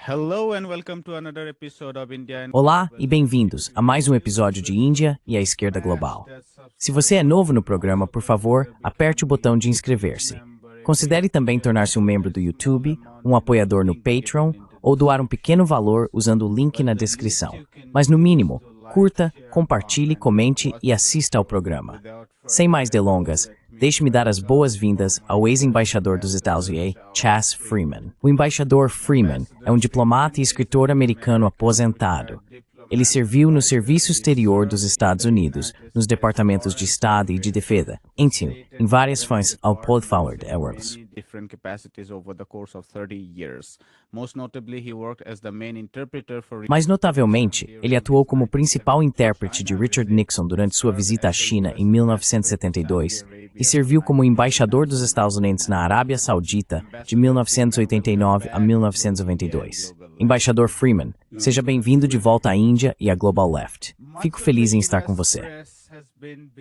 Hello and welcome to another episode of India. Olá e bem-vindos a mais um episódio de Índia e a Esquerda Global. Se você é novo no programa, por favor, aperte o botão de inscrever-se. Considere também tornar-se um membro do YouTube, um apoiador no Patreon ou doar um pequeno valor usando o link na descrição. Mas no mínimo, curta, compartilhe, comente e assista ao programa. Sem mais delongas, deixe-me dar as boas-vindas ao ex-embaixador dos Estados Unidos, Chas Freeman. O embaixador Freeman é um diplomata e escritor americano aposentado. Ele serviu no Serviço Exterior dos Estados Unidos, nos Departamentos de Estado e de Defesa, em várias funções ao Paul Forward Awards. Different capacities over the course of 30 years. Most notably, he worked as the main interpreter for... Mais notavelmente, ele atuou como principal intérprete de Richard Nixon durante sua visita à China em 1972 e serviu como embaixador dos Estados Unidos na Arábia Saudita de 1989 a 1992. Embaixador Freeman, seja bem-vindo de volta à Índia e à Global Left. Fico feliz em estar com você.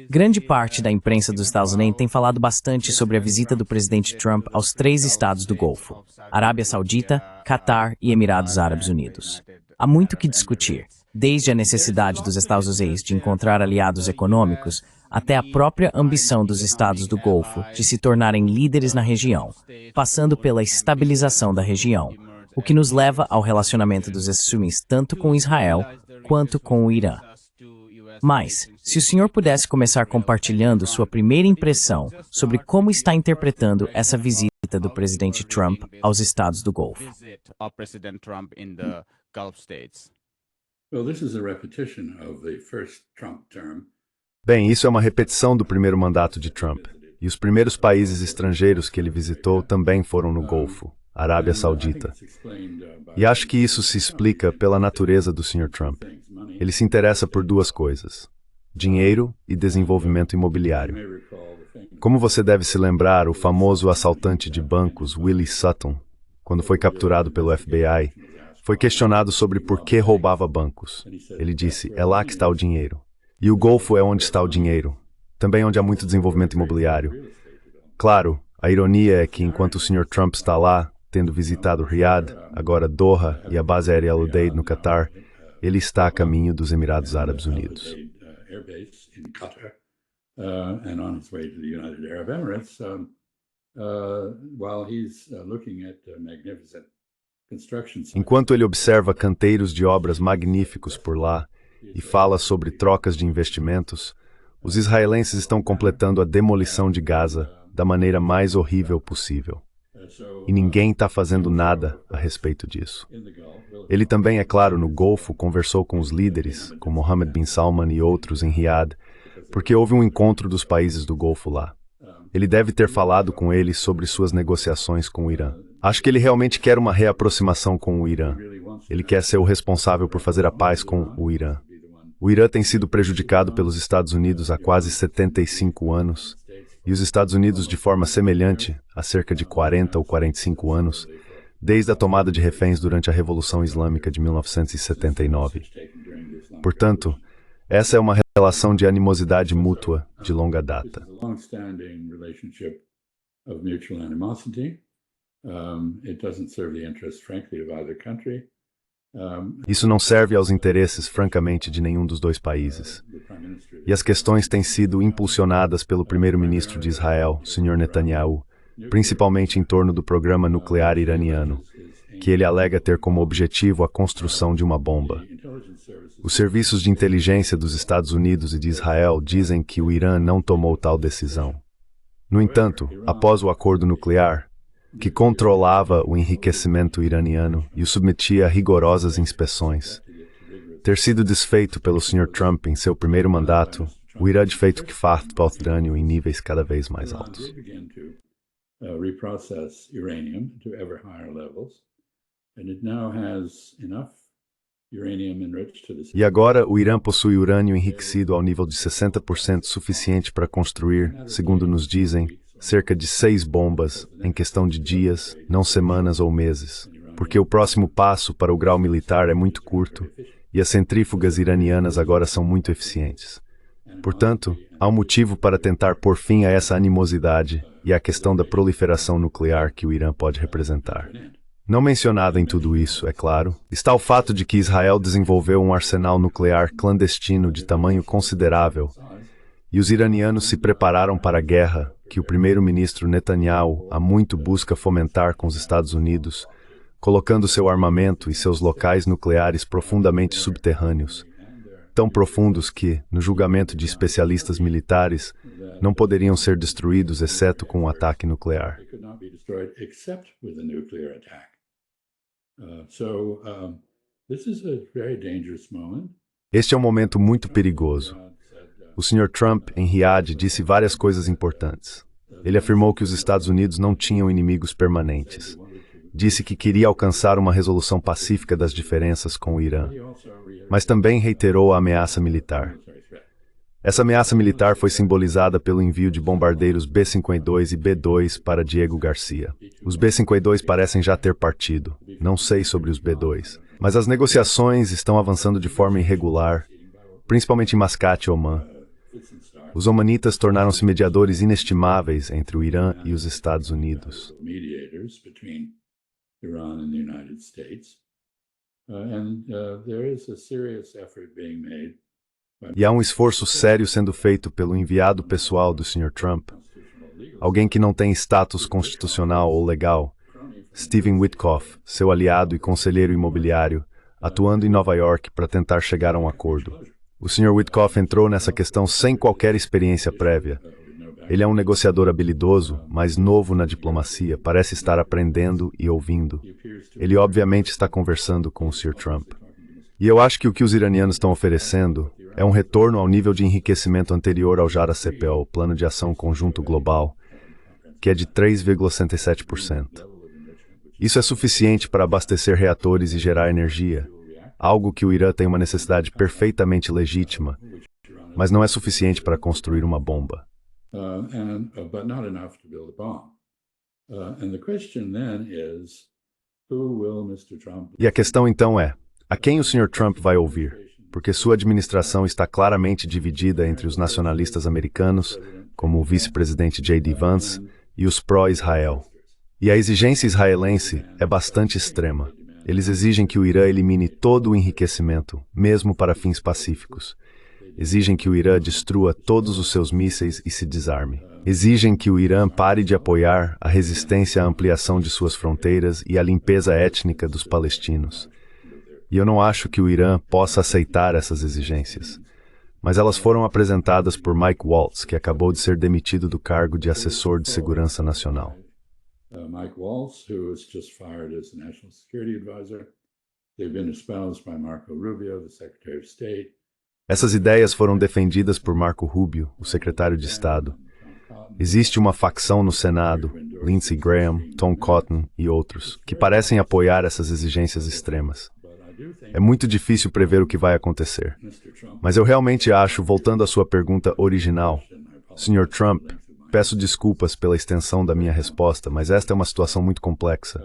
Grande parte da imprensa dos Estados Unidos tem falado bastante sobre a visita do presidente Trump aos 3 estados do Golfo, Arábia Saudita, Catar e Emirados Árabes Unidos. Há muito o que discutir, desde a necessidade dos Estados Unidos de encontrar aliados econômicos, até a própria ambição dos estados do Golfo de se tornarem líderes na região, passando pela estabilização da região, o que nos leva ao relacionamento dos Estados Unidos tanto com Israel quanto com o Irã. Mas, se o senhor pudesse começar compartilhando sua primeira impressão sobre como está interpretando essa visita do presidente Trump aos estados do Golfo. Bem, isso é uma repetição do primeiro mandato de Trump. E os primeiros países estrangeiros que ele visitou também foram no Golfo, Arábia Saudita. E acho que isso se explica pela natureza do Sr. Trump. Ele se interessa por 2 coisas: dinheiro e desenvolvimento imobiliário. Como você deve se lembrar, o famoso assaltante de bancos, Willie Sutton, quando foi capturado pelo FBI, foi questionado sobre por que roubava bancos. Ele disse, é lá que está o dinheiro. E o Golfo é onde está o dinheiro, também onde há muito desenvolvimento imobiliário. Claro, a ironia é que enquanto o Sr. Trump está lá, tendo visitado Riyadh, agora Doha e a base aérea Al Udeid no Catar, ele está a caminho dos Emirados Árabes Unidos. Enquanto ele observa canteiros de obras magníficos por lá e fala sobre trocas de investimentos, os israelenses estão completando a demolição de Gaza da maneira mais horrível possível. E ninguém está fazendo nada a respeito disso. Ele também, é claro, no Golfo, conversou com os líderes, com Mohammed bin Salman e outros em Riyadh, porque houve um encontro dos países do Golfo lá. Ele deve ter falado com eles sobre suas negociações com o Irã. Acho que ele realmente quer uma reaproximação com o Irã. Ele quer ser o responsável por fazer a paz com o Irã. O Irã tem sido prejudicado pelos Estados Unidos há quase 75 anos, e os Estados Unidos de forma semelhante há cerca de 40 ou 45 anos, desde a tomada de reféns durante a Revolução Islâmica de 1979. Portanto, essa é uma relação de animosidade mútua de longa data. Isso não serve aos interesses, francamente, de nenhum dos 2 países. E as questões têm sido impulsionadas pelo primeiro-ministro de Israel, Sr. Netanyahu, principalmente em torno do programa nuclear iraniano, que ele alega ter como objetivo a construção de uma bomba. Os serviços de inteligência dos Estados Unidos e de Israel dizem que o Irã não tomou tal decisão. No entanto, após o acordo nuclear, que controlava o enriquecimento iraniano e o submetia a rigorosas inspeções, ter sido desfeito pelo Sr. Trump em seu primeiro mandato, o Irã de feito que faz urânio em níveis cada vez mais altos. E agora o Irã possui urânio enriquecido ao nível de 60% suficiente para construir, segundo nos dizem, cerca de 6 bombas em questão de dias, não semanas ou meses, porque o próximo passo para o grau militar é muito curto e as centrífugas iranianas agora são muito eficientes. Portanto, há um motivo para tentar pôr fim a essa animosidade e à questão da proliferação nuclear que o Irã pode representar. Não mencionado em tudo isso, é claro, está o fato de que Israel desenvolveu um arsenal nuclear clandestino de tamanho considerável e os iranianos se prepararam para a guerra que o primeiro-ministro Netanyahu há muito busca fomentar com os Estados Unidos, colocando seu armamento e seus locais nucleares profundamente subterrâneos, tão profundos que, no julgamento de especialistas militares, não poderiam ser destruídos exceto com um ataque nuclear. Este é um momento muito perigoso. O Sr. Trump, em Riad, disse várias coisas importantes. Ele afirmou que os Estados Unidos não tinham inimigos permanentes. Disse que queria alcançar uma resolução pacífica das diferenças com o Irã, mas também reiterou a ameaça militar. Essa ameaça militar foi simbolizada pelo envio de bombardeiros B-52 e B-2 para Diego Garcia. Os B-52 parecem já ter partido. Não sei sobre os B-2. Mas as negociações estão avançando de forma irregular, principalmente em Mascate, Omã. Os omanitas tornaram-se mediadores inestimáveis entre o Irã e os Estados Unidos. E há um esforço sério sendo feito pelo enviado pessoal do Sr. Trump, alguém que não tem status constitucional ou legal, Stephen Witkoff, seu aliado e conselheiro imobiliário, atuando em Nova York para tentar chegar a um acordo. O Sr. Witkoff entrou nessa questão sem qualquer experiência prévia. Ele é um negociador habilidoso, mas novo na diplomacia, parece estar aprendendo e ouvindo. Ele obviamente está conversando com o Sr. Trump. E eu acho que o que os iranianos estão oferecendo é um retorno ao nível de enriquecimento anterior ao JARA-CPO, o Plano de Ação Conjunto Global, que é de 3,67%. Isso é suficiente para abastecer reatores e gerar energia, algo que o Irã tem uma necessidade perfeitamente legítima, mas não é suficiente para construir uma bomba. E a questão então é, a quem o Sr. Trump vai ouvir? Porque sua administração está claramente dividida entre os nacionalistas americanos, como o vice-presidente J.D. Vance, e os pró-Israel. E a exigência israelense é bastante extrema. Eles exigem que o Irã elimine todo o enriquecimento, mesmo para fins pacíficos. Exigem que o Irã destrua todos os seus mísseis e se desarme. Exigem que o Irã pare de apoiar a resistência à ampliação de suas fronteiras e à limpeza étnica dos palestinos. E eu não acho que o Irã possa aceitar essas exigências. Mas elas foram apresentadas por Mike Waltz, que acabou de ser demitido do cargo de assessor de segurança nacional. Mike Waltz, who was just fired as the National Security Advisor. They've been espoused by Marco Rubio, the Secretary of State. Essas ideias foram defendidas por Marco Rubio, o secretário de Estado. Existe uma facção no Senado, Lindsey Graham, Tom Cotton e outros, que parecem apoiar essas exigências extremas. É muito difícil prever o que vai acontecer. Mas eu realmente acho, voltando à sua pergunta original, Sr. Trump, peço desculpas pela extensão da minha resposta, mas esta é uma situação muito complexa.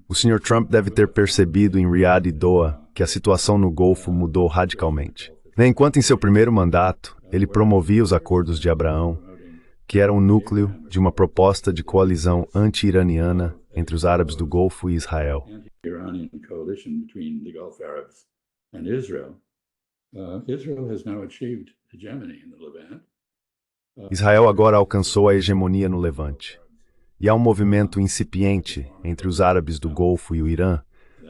O Sr. Trump deve ter percebido em Riad e Doha que a situação no Golfo mudou radicalmente. Enquanto em seu primeiro mandato, ele promovia os Acordos de Abraão, que eram o núcleo de uma proposta de coalizão anti-iraniana entre os árabes do Golfo e Israel. Israel agora alcançou a hegemonia no Levante. E há um movimento incipiente entre os árabes do Golfo e o Irã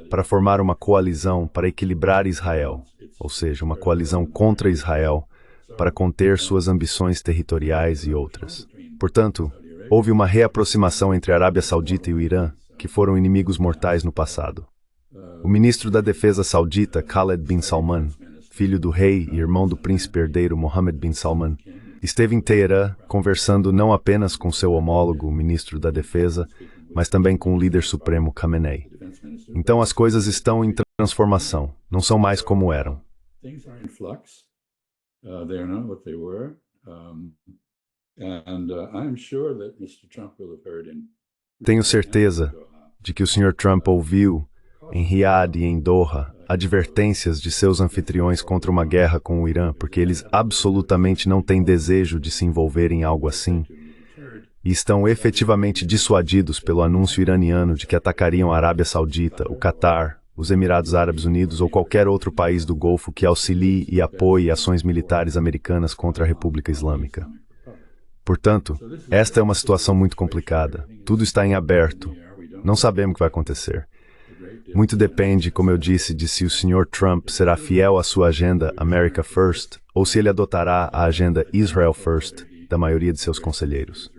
para formar uma coalizão para equilibrar Israel, ou seja, uma coalizão contra Israel para conter suas ambições territoriais e outras. Portanto, houve uma reaproximação entre a Arábia Saudita e o Irã, que foram inimigos mortais no passado. O ministro da Defesa saudita, Khaled bin Salman, filho do rei e irmão do príncipe herdeiro Mohammed bin Salman, esteve em Teherã conversando não apenas com seu homólogo, o ministro da Defesa, mas também com o líder supremo Khamenei. Então as coisas estão em transformação, não são mais como eram. Tenho certeza de que o Sr. Trump ouviu, em Riad e em Doha, advertências de seus anfitriões contra uma guerra com o Irã, porque eles absolutamente não têm desejo de se envolver em algo assim. e estão efetivamente dissuadidos pelo anúncio iraniano de que atacariam a Arábia Saudita, o Catar, os Emirados Árabes Unidos ou qualquer outro país do Golfo que auxilie e apoie ações militares americanas contra a República Islâmica. Portanto, esta é uma situação muito complicada. Tudo está em aberto. Não sabemos o que vai acontecer. Muito depende, como eu disse, de se o Sr. Trump será fiel à sua agenda America First ou se ele adotará a agenda Israel First da maioria de seus conselheiros.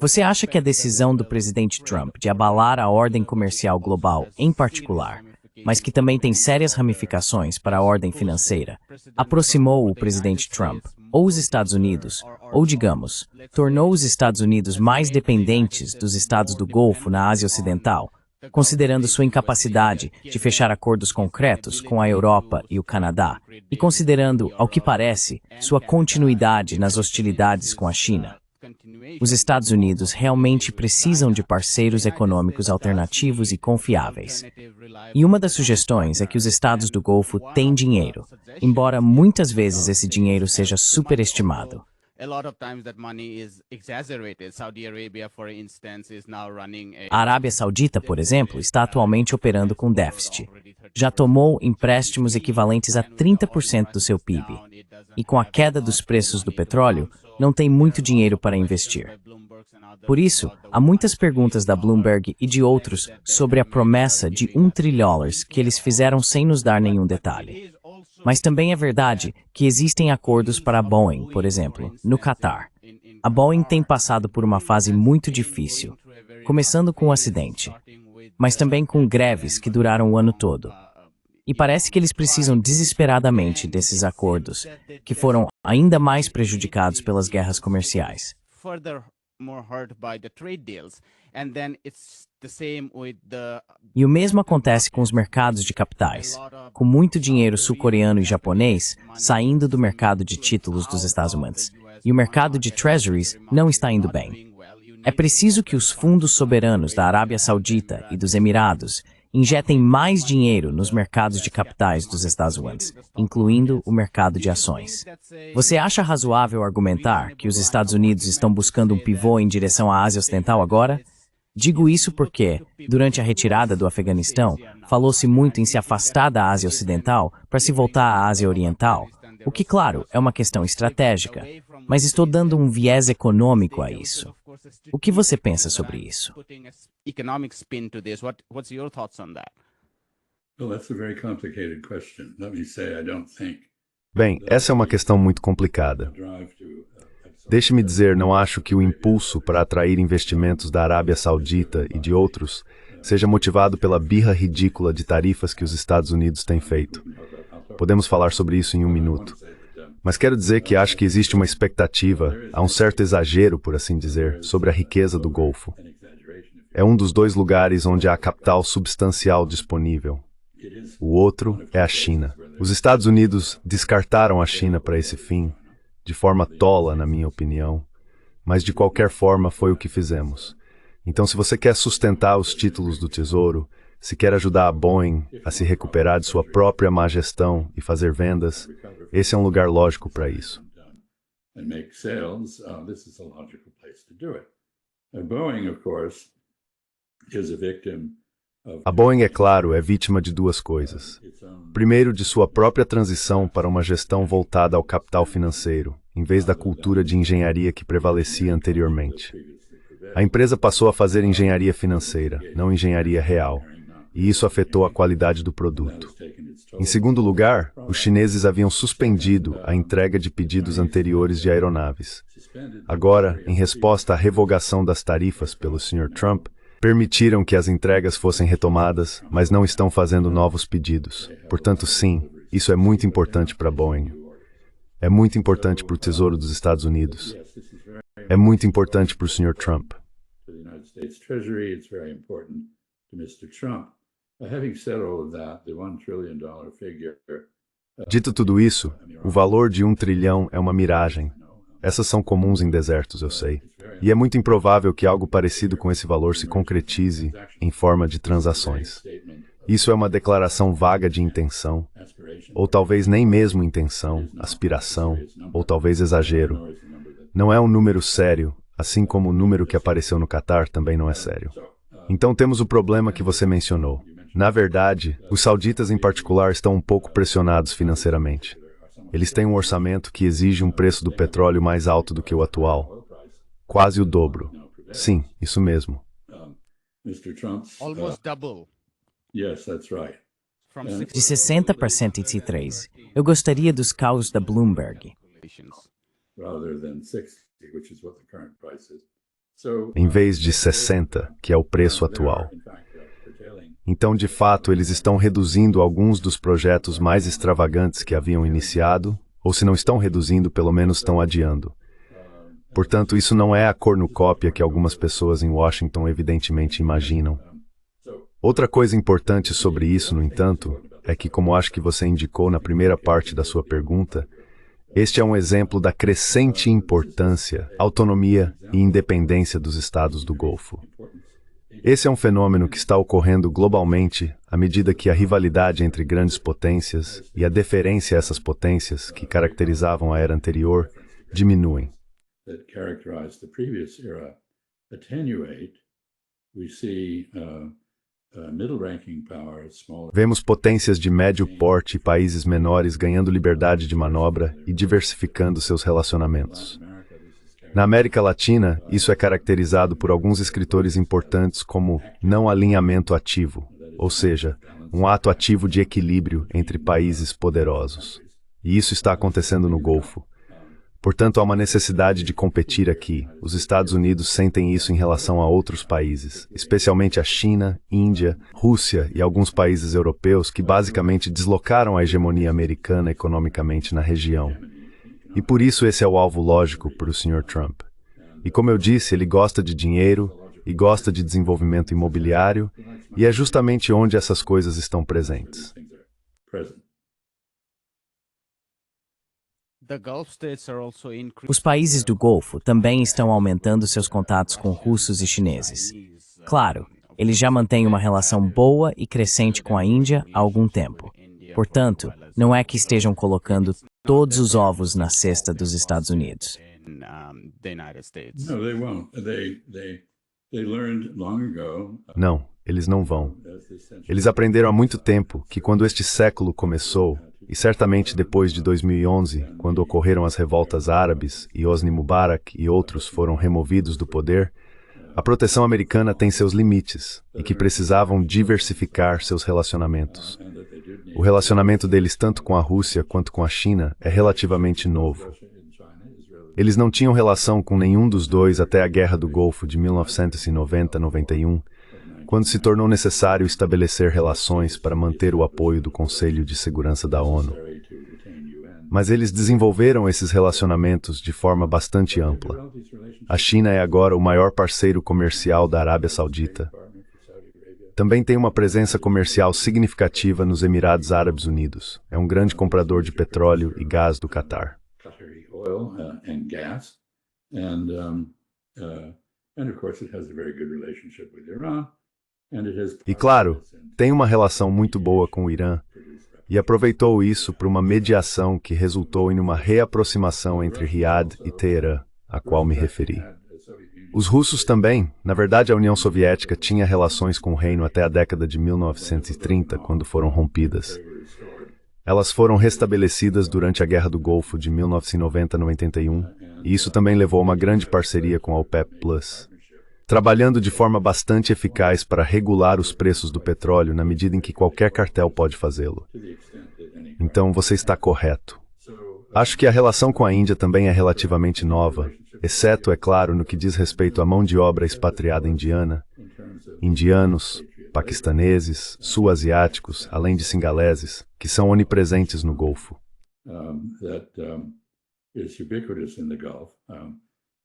Você acha que a decisão do presidente Trump de abalar a ordem comercial global, em particular, mas que também tem sérias ramificações para a ordem financeira, aproximou o presidente Trump, ou os Estados Unidos, ou digamos, tornou os Estados Unidos mais dependentes dos estados do Golfo na Ásia Ocidental, considerando sua incapacidade de fechar acordos concretos com a Europa e o Canadá, e considerando, ao que parece, sua continuidade nas hostilidades com a China? Os Estados Unidos realmente precisam de parceiros econômicos alternativos e confiáveis. E uma das sugestões é que os estados do Golfo têm dinheiro, embora muitas vezes esse dinheiro seja superestimado. A Arábia Saudita, por exemplo, está atualmente operando com déficit. Já tomou empréstimos equivalentes a 30% do seu PIB. E com a queda dos preços do petróleo, não tem muito dinheiro para investir. Por isso, há muitas perguntas da Bloomberg e de outros sobre a promessa de $1 trilhão que eles fizeram sem nos dar nenhum detalhe. Mas também é verdade que existem acordos para a Boeing, por exemplo, no Catar. A Boeing tem passado por uma fase muito difícil, começando com um acidente, mas também com greves que duraram o ano todo. E parece que eles precisam desesperadamente desses acordos, que foram ainda mais prejudicados pelas guerras comerciais. E o mesmo acontece com os mercados de capitais, com muito dinheiro sul-coreano e japonês saindo do mercado de títulos dos Estados Unidos, e o mercado de treasuries não está indo bem. É preciso que os fundos soberanos da Arábia Saudita e dos Emirados injetem mais dinheiro nos mercados de capitais dos Estados Unidos, incluindo o mercado de ações. Você acha razoável argumentar que os Estados Unidos estão buscando um pivô em direção à Ásia Ocidental agora? Digo isso porque, durante a retirada do Afeganistão, falou-se muito em se afastar da Ásia Ocidental para se voltar à Ásia Oriental, o que, claro, é uma questão estratégica, mas estou dando um viés econômico a isso. O que você pensa sobre isso? Bem, essa é uma questão muito complicada. Deixe-me dizer, não acho que o impulso para atrair investimentos da Arábia Saudita e de outros seja motivado pela birra ridícula de tarifas que os Estados Unidos têm feito. Podemos falar sobre isso em um minuto. Mas quero dizer que acho que existe uma expectativa, há um certo exagero, por assim dizer, sobre a riqueza do Golfo. É um dos dois lugares onde há capital substancial disponível. O outro é a China. Os Estados Unidos descartaram a China para esse fim, de forma tola, na minha opinião, mas de qualquer forma foi o que fizemos. Então, se você quer sustentar os títulos do Tesouro, se quer ajudar a Boeing a se recuperar de sua própria má gestão e fazer vendas, esse é um lugar lógico para isso. A Boeing, é claro, é vítima de duas coisas. Primeiro, de sua própria transição para uma gestão voltada ao capital financeiro, em vez da cultura de engenharia que prevalecia anteriormente. A empresa passou a fazer engenharia financeira, não engenharia real, e isso afetou a qualidade do produto. Em segundo lugar, os chineses haviam suspendido a entrega de pedidos anteriores de aeronaves. Agora, em resposta à revogação das tarifas pelo Sr. Trump, permitiram que as entregas fossem retomadas, mas não estão fazendo novos pedidos. Portanto, sim, isso é muito importante para a Boeing. É muito importante para o Tesouro dos Estados Unidos. É muito importante para o Sr. Trump. Dito tudo isso, o valor de $1 trilhão é uma miragem. Essas são comuns em desertos, eu sei. E é muito improvável que algo parecido com esse valor se concretize em forma de transações. Isso é uma declaração vaga de intenção, ou talvez nem mesmo intenção, aspiração, ou talvez exagero. Não é um número sério, assim como o número que apareceu no Catar também não é sério. Então temos o problema que você mencionou. Na verdade, os sauditas em particular estão um pouco pressionados financeiramente. Eles têm um orçamento que exige um preço do petróleo mais alto do que o atual. Quase o dobro. Sim, isso mesmo. Almost double. Yes, that's right. From De 60 para 103. Eu gostaria dos cálculos da Bloomberg. Rather than 60, which is what the current price is. So, Em vez de 60, que é o preço atual. in fact, curtailing Então, de fato, eles estão reduzindo alguns dos projetos mais extravagantes que haviam iniciado, ou se não estão reduzindo, pelo menos estão adiando. Portanto, isso não é a cornucópia que algumas pessoas em Washington evidentemente imaginam. Outra coisa importante sobre isso, no entanto, é que, como acho que você indicou na primeira parte da sua pergunta, este é um exemplo da crescente importância, autonomia e independência dos estados do Golfo. Esse é um fenômeno que está ocorrendo globalmente à medida que a rivalidade entre grandes potências e a deferência a essas potências, que caracterizavam a era anterior, diminuem. that characterized the previous era attenuate. We see middle-ranking powers, smaller. Vemos potências de médio porte e países menores ganhando liberdade de manobra e diversificando seus relacionamentos. Na América Latina, isso é caracterizado por alguns escritores importantes como não alinhamento ativo, ou seja, um ato ativo de equilíbrio entre países poderosos. E isso está acontecendo no Golfo. Portanto, há uma necessidade de competir aqui. Os Estados Unidos sentem isso em relação a outros países, especialmente a China, Índia, Rússia e alguns países europeus que basicamente deslocaram a hegemonia americana economicamente na região. E por isso esse é o alvo lógico para o Sr. Trump. E como eu disse, ele gosta de dinheiro e gosta de desenvolvimento imobiliário, e é justamente onde essas coisas estão presentes. Things are present. The Gulf states are also increasing Os países do Golfo também estão aumentando seus contatos com russos e chineses. Claro, eles já mantêm uma relação boa e crescente com a Índia há algum tempo. Portanto, não é que estejam colocando todos os ovos na cesta dos Estados Unidos. in the United States. No, they won't. They learned long ago. Não, eles não vão. As the century Eles aprenderam há muito tempo que quando este século começou, e certamente depois de 2011, quando ocorreram as revoltas árabes e Hosni Mubarak e outros foram removidos do poder, a proteção americana tem seus limites e que precisavam diversificar seus relacionamentos. and that they did need O relacionamento deles tanto com a Rússia quanto com a China é relativamente novo. Russia in China is relatively Eles não tinham relação com nenhum dos dois até a Guerra do Golfo de 1990-91, quando se tornou necessário estabelecer relações para manter o apoio do Conselho de Segurança da ONU. necessary to retain UN. Mas eles desenvolveram esses relacionamentos de forma bastante ampla. Develop these relationships A China é agora o maior parceiro comercial da Arábia Saudita. partner for Saudi Arabia. Também tem uma presença comercial significativa nos Emirados Árabes Unidos. É um grande comprador de petróleo e gás do Catar. Qatari oil and gas, and of course it has a very good relationship with Iran, and it has. E claro, tem uma relação muito boa com o Irã e aproveitou isso para uma mediação que resultou em uma reaproximação entre Riad e Teherã, a qual me referi. Os russos também, na verdade a União Soviética tinha relações com o reino até a década de 1930, quando foram rompidas. Elas foram restabelecidas durante a Guerra do Golfo de 1990-91, e isso também levou a uma grande parceria com a OPEP+, trabalhando de forma bastante eficaz para regular os preços do petróleo na medida em que qualquer cartel pode fazê-lo. Então você está correto. Acho que a relação com a Índia também é relativamente nova, exceto, é claro, no que diz respeito à mão de obra expatriada indiana, indianos, paquistaneses, sul-asiáticos, além de singaleses, que são onipresentes no Golfo. That is ubiquitous in the Gulf.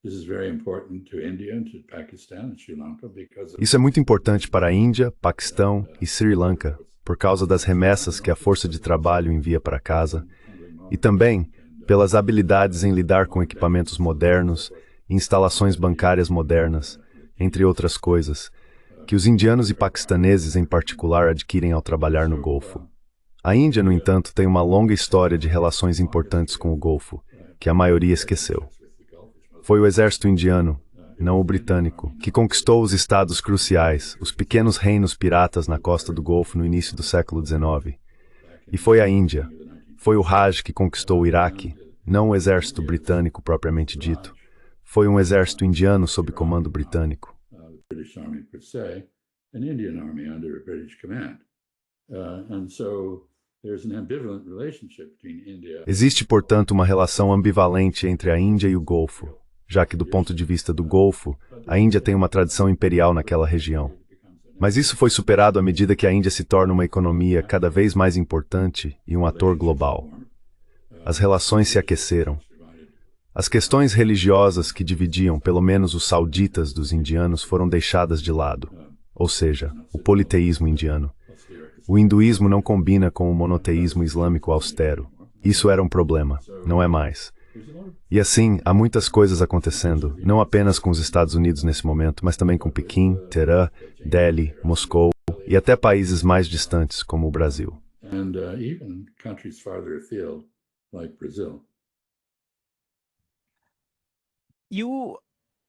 This is very important to India and to Pakistan and Sri Lanka because of Isso é muito importante para a Índia, Paquistão e Sri Lanka, por causa das remessas que a força de trabalho envia para casa, e também pelas habilidades em lidar com equipamentos modernos e instalações bancárias modernas, entre outras coisas, que os indianos e paquistaneses em particular adquirem ao trabalhar no Golfo. A Índia, no entanto, tem uma longa história de relações importantes com o Golfo, que a maioria esqueceu. Foi o exército indiano, não o britânico, que conquistou os estados cruciais, os pequenos reinos piratas na costa do Golfo no início do século XIX. E foi a Índia, foi o Raj que conquistou o Iraque, não o exército britânico propriamente dito. Foi um exército indiano sob comando britânico. British Army per se, an Indian Army under a British command. And so there's an ambivalent relationship between India. Existe, portanto, uma relação ambivalente entre a Índia e o Golfo, já que do ponto de vista do Golfo, a Índia tem uma tradição imperial naquela região. Mas isso foi superado à medida que a Índia se torna uma economia cada vez mais importante e um ator global. As relações se aqueceram. As questões religiosas que dividiam pelo menos os sauditas dos indianos foram deixadas de lado, ou seja, o politeísmo indiano. O hinduísmo não combina com o monoteísmo islâmico austero. Isso era um problema, não é mais. E assim, há muitas coisas acontecendo, não apenas com os Estados Unidos nesse momento, mas também com Pequim, Teherã, Delhi, Moscou e até países mais distantes, como o Brasil. And even countries farther afield, like Brazil. You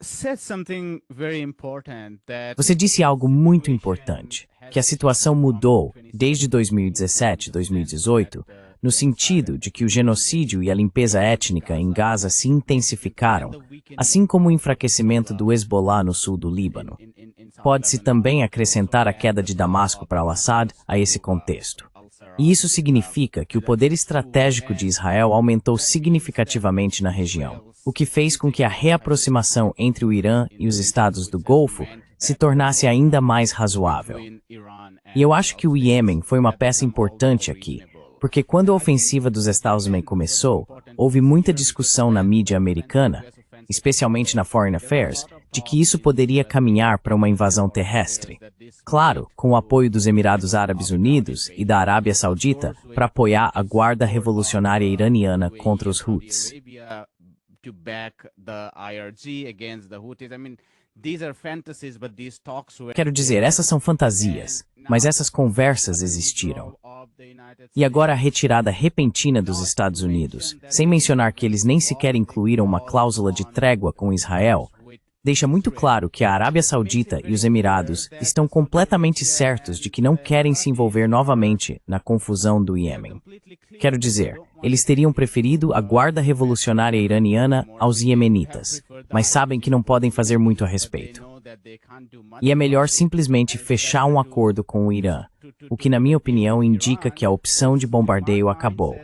said something very important that Você disse algo muito importante, que a situação mudou desde 2017, 2018, no sentido de que o genocídio e a limpeza étnica em Gaza se intensificaram, assim como o enfraquecimento do Hezbollah no sul do Líbano. Pode-se também acrescentar a queda de Damasco para al-Assad a esse contexto. E isso significa que o poder estratégico de Israel aumentou significativamente na região, o que fez com que a reaproximação entre o Irã e os estados do Golfo se tornasse ainda mais razoável. E eu acho que o Iêmen foi uma peça importante aqui, porque quando a ofensiva dos Estados Unidos começou, houve muita discussão na mídia americana, especialmente na Foreign Affairs, de que isso poderia caminhar para uma invasão terrestre. Claro, com o apoio dos Emirados Árabes Unidos e da Arábia Saudita para apoiar a Guarda Revolucionária Iraniana contra os Houthis. Quero dizer, essas são fantasias, mas essas conversas existiram. E agora a retirada repentina dos Estados Unidos, sem mencionar que eles nem sequer incluíram uma cláusula de trégua com Israel, deixa muito claro que a Arábia Saudita e os Emirados estão completamente certos de que não querem se envolver novamente na confusão do Iêmen. Quero dizer, eles teriam preferido a Guarda Revolucionária Iraniana aos iemenitas, mas sabem que não podem fazer muito a respeito. E é melhor simplesmente fechar um acordo com o Irã, o que, na minha opinião, indica que a opção de bombardeio acabou.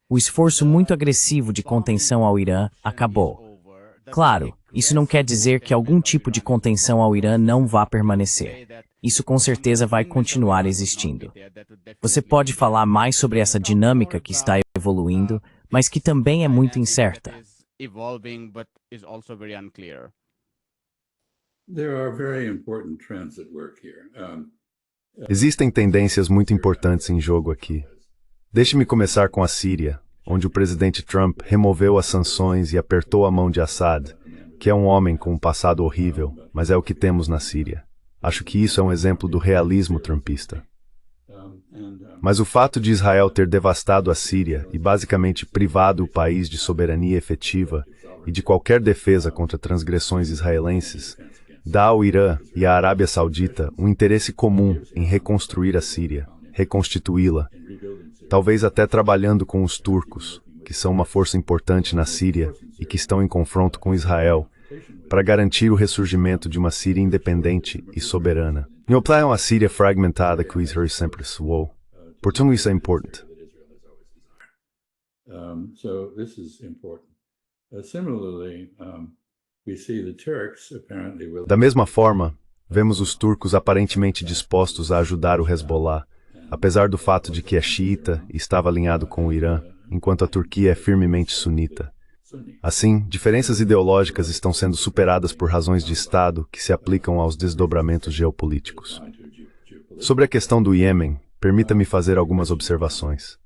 O esforço muito agressivo de contenção ao Irã acabou. Claro, isso não quer dizer que algum tipo de contenção ao Irã não vá permanecer. Isso com certeza vai continuar existindo. Você pode falar mais sobre essa dinâmica que está evoluindo, mas que também é muito incerta. There are very important trends at work here. Existem tendências muito importantes em jogo aqui. Deixe-me começar com a Síria, onde o presidente Trump removeu as sanções e apertou a mão de Assad, que é um homem com um passado horrível, mas é o que temos na Síria. Acho que isso é um exemplo do realismo trumpista. Mas o fato de Israel ter devastado a Síria e basicamente privado o país de soberania efetiva e de qualquer defesa contra transgressões israelenses, dá ao Irã e à Arábia Saudita um interesse comum em reconstruir a Síria, reconstituí-la, talvez até trabalhando com os turcos, que são uma força importante na Síria e que estão em confronto com Israel, para garantir o ressurgimento de uma Síria independente e soberana. Em opinião, a Síria fragmentada que o Israel sempre soou. Portanto, isso é importante. So this is important. Similarly, we see the Turks apparently will. Da mesma forma, vemos os turcos aparentemente dispostos a ajudar o Hezbollah, apesar do fato de que é xiita e estava alinhado com o Irã, enquanto a Turquia é firmemente sunita. Assim, diferenças ideológicas estão sendo superadas por razões de Estado que se aplicam aos desdobramentos geopolíticos. Sobre a questão do Iêmen, permita-me fazer algumas observações.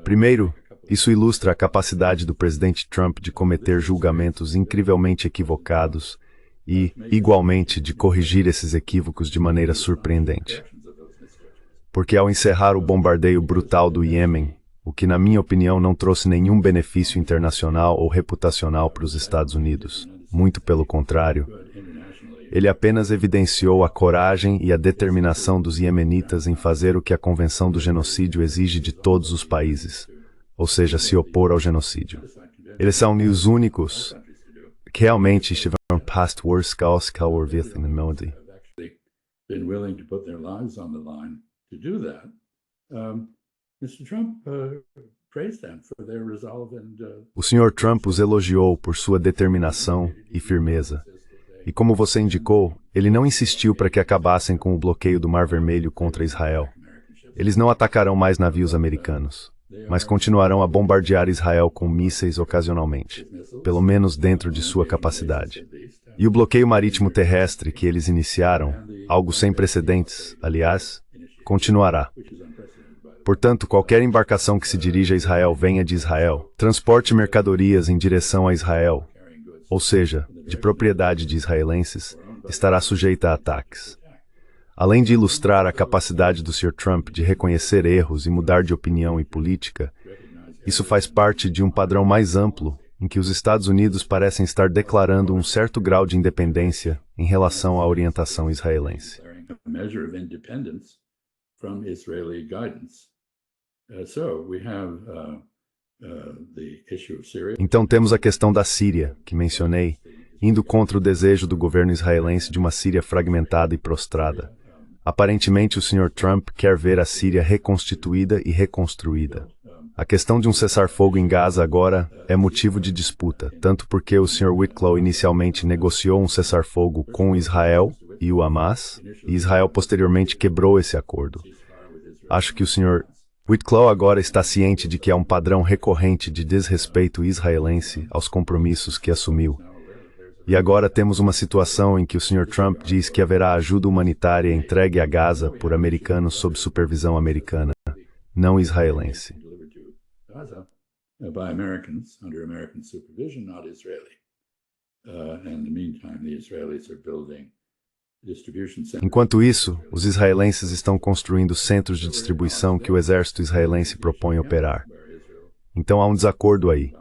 Primeiro, isso ilustra a capacidade do presidente Trump de cometer julgamentos incrivelmente equivocados e, igualmente, de corrigir esses equívocos de maneira surpreendente. porque ao encerrar o bombardeio brutal do Iêmen, o que na minha opinião não trouxe nenhum benefício internacional ou reputacional para os Estados Unidos, muito pelo contrário, ele apenas evidenciou a coragem e a determinação dos iemenitas em fazer o que a Convenção do Genocídio exige de todos os países, ou seja, se opor ao genocídio. Eles são os únicos que realmente estiveram past worst Melody. Been willing to put their lives on the line to do that. Mr. Trump praised them for their resolve and. O Sr. Trump os elogiou por sua determinação e firmeza. E como você indicou, ele não insistiu para que acabassem com o bloqueio do Mar Vermelho contra Israel. Eles não atacarão mais navios americanos, mas continuarão a bombardear Israel com mísseis ocasionalmente, pelo menos dentro de sua capacidade. E o bloqueio marítimo terrestre que eles iniciaram, algo sem precedentes, aliás, continuará. Portanto, qualquer embarcação que se dirija a Israel venha de Israel, transporte mercadorias em direção a Israel, ou seja, de propriedade de israelenses, estará sujeita a ataques. Além de ilustrar a capacidade do Sr. Trump de reconhecer erros e mudar de opinião e política, isso faz parte de um padrão mais amplo em que os Estados Unidos parecem estar declarando um certo grau de independência em relação à orientação israelense. Então temos a questão da Síria, que mencionei, indo contra o desejo do governo israelense de uma Síria fragmentada e prostrada. Aparentemente o Sr. Trump quer ver a Síria reconstituída e reconstruída. A questão de um cessar-fogo em Gaza agora é motivo de disputa, tanto porque o Sr. Whitlow inicialmente negociou um cessar-fogo com Israel e o Hamas, e Israel posteriormente quebrou esse acordo. Acho que o Sr. Whitlow agora está ciente de que há um padrão recorrente de desrespeito israelense aos compromissos que assumiu. E agora temos uma situação em que o Sr. Trump diz que haverá ajuda humanitária entregue a Gaza por americanos sob supervisão americana, não israelense. By Americans under American supervision, not Israeli. In the meantime, the Israelis are building distribution centers. Enquanto isso, os israelenses estão construindo centros de distribuição que o exército israelense propõe operar. Então há um desacordo aí.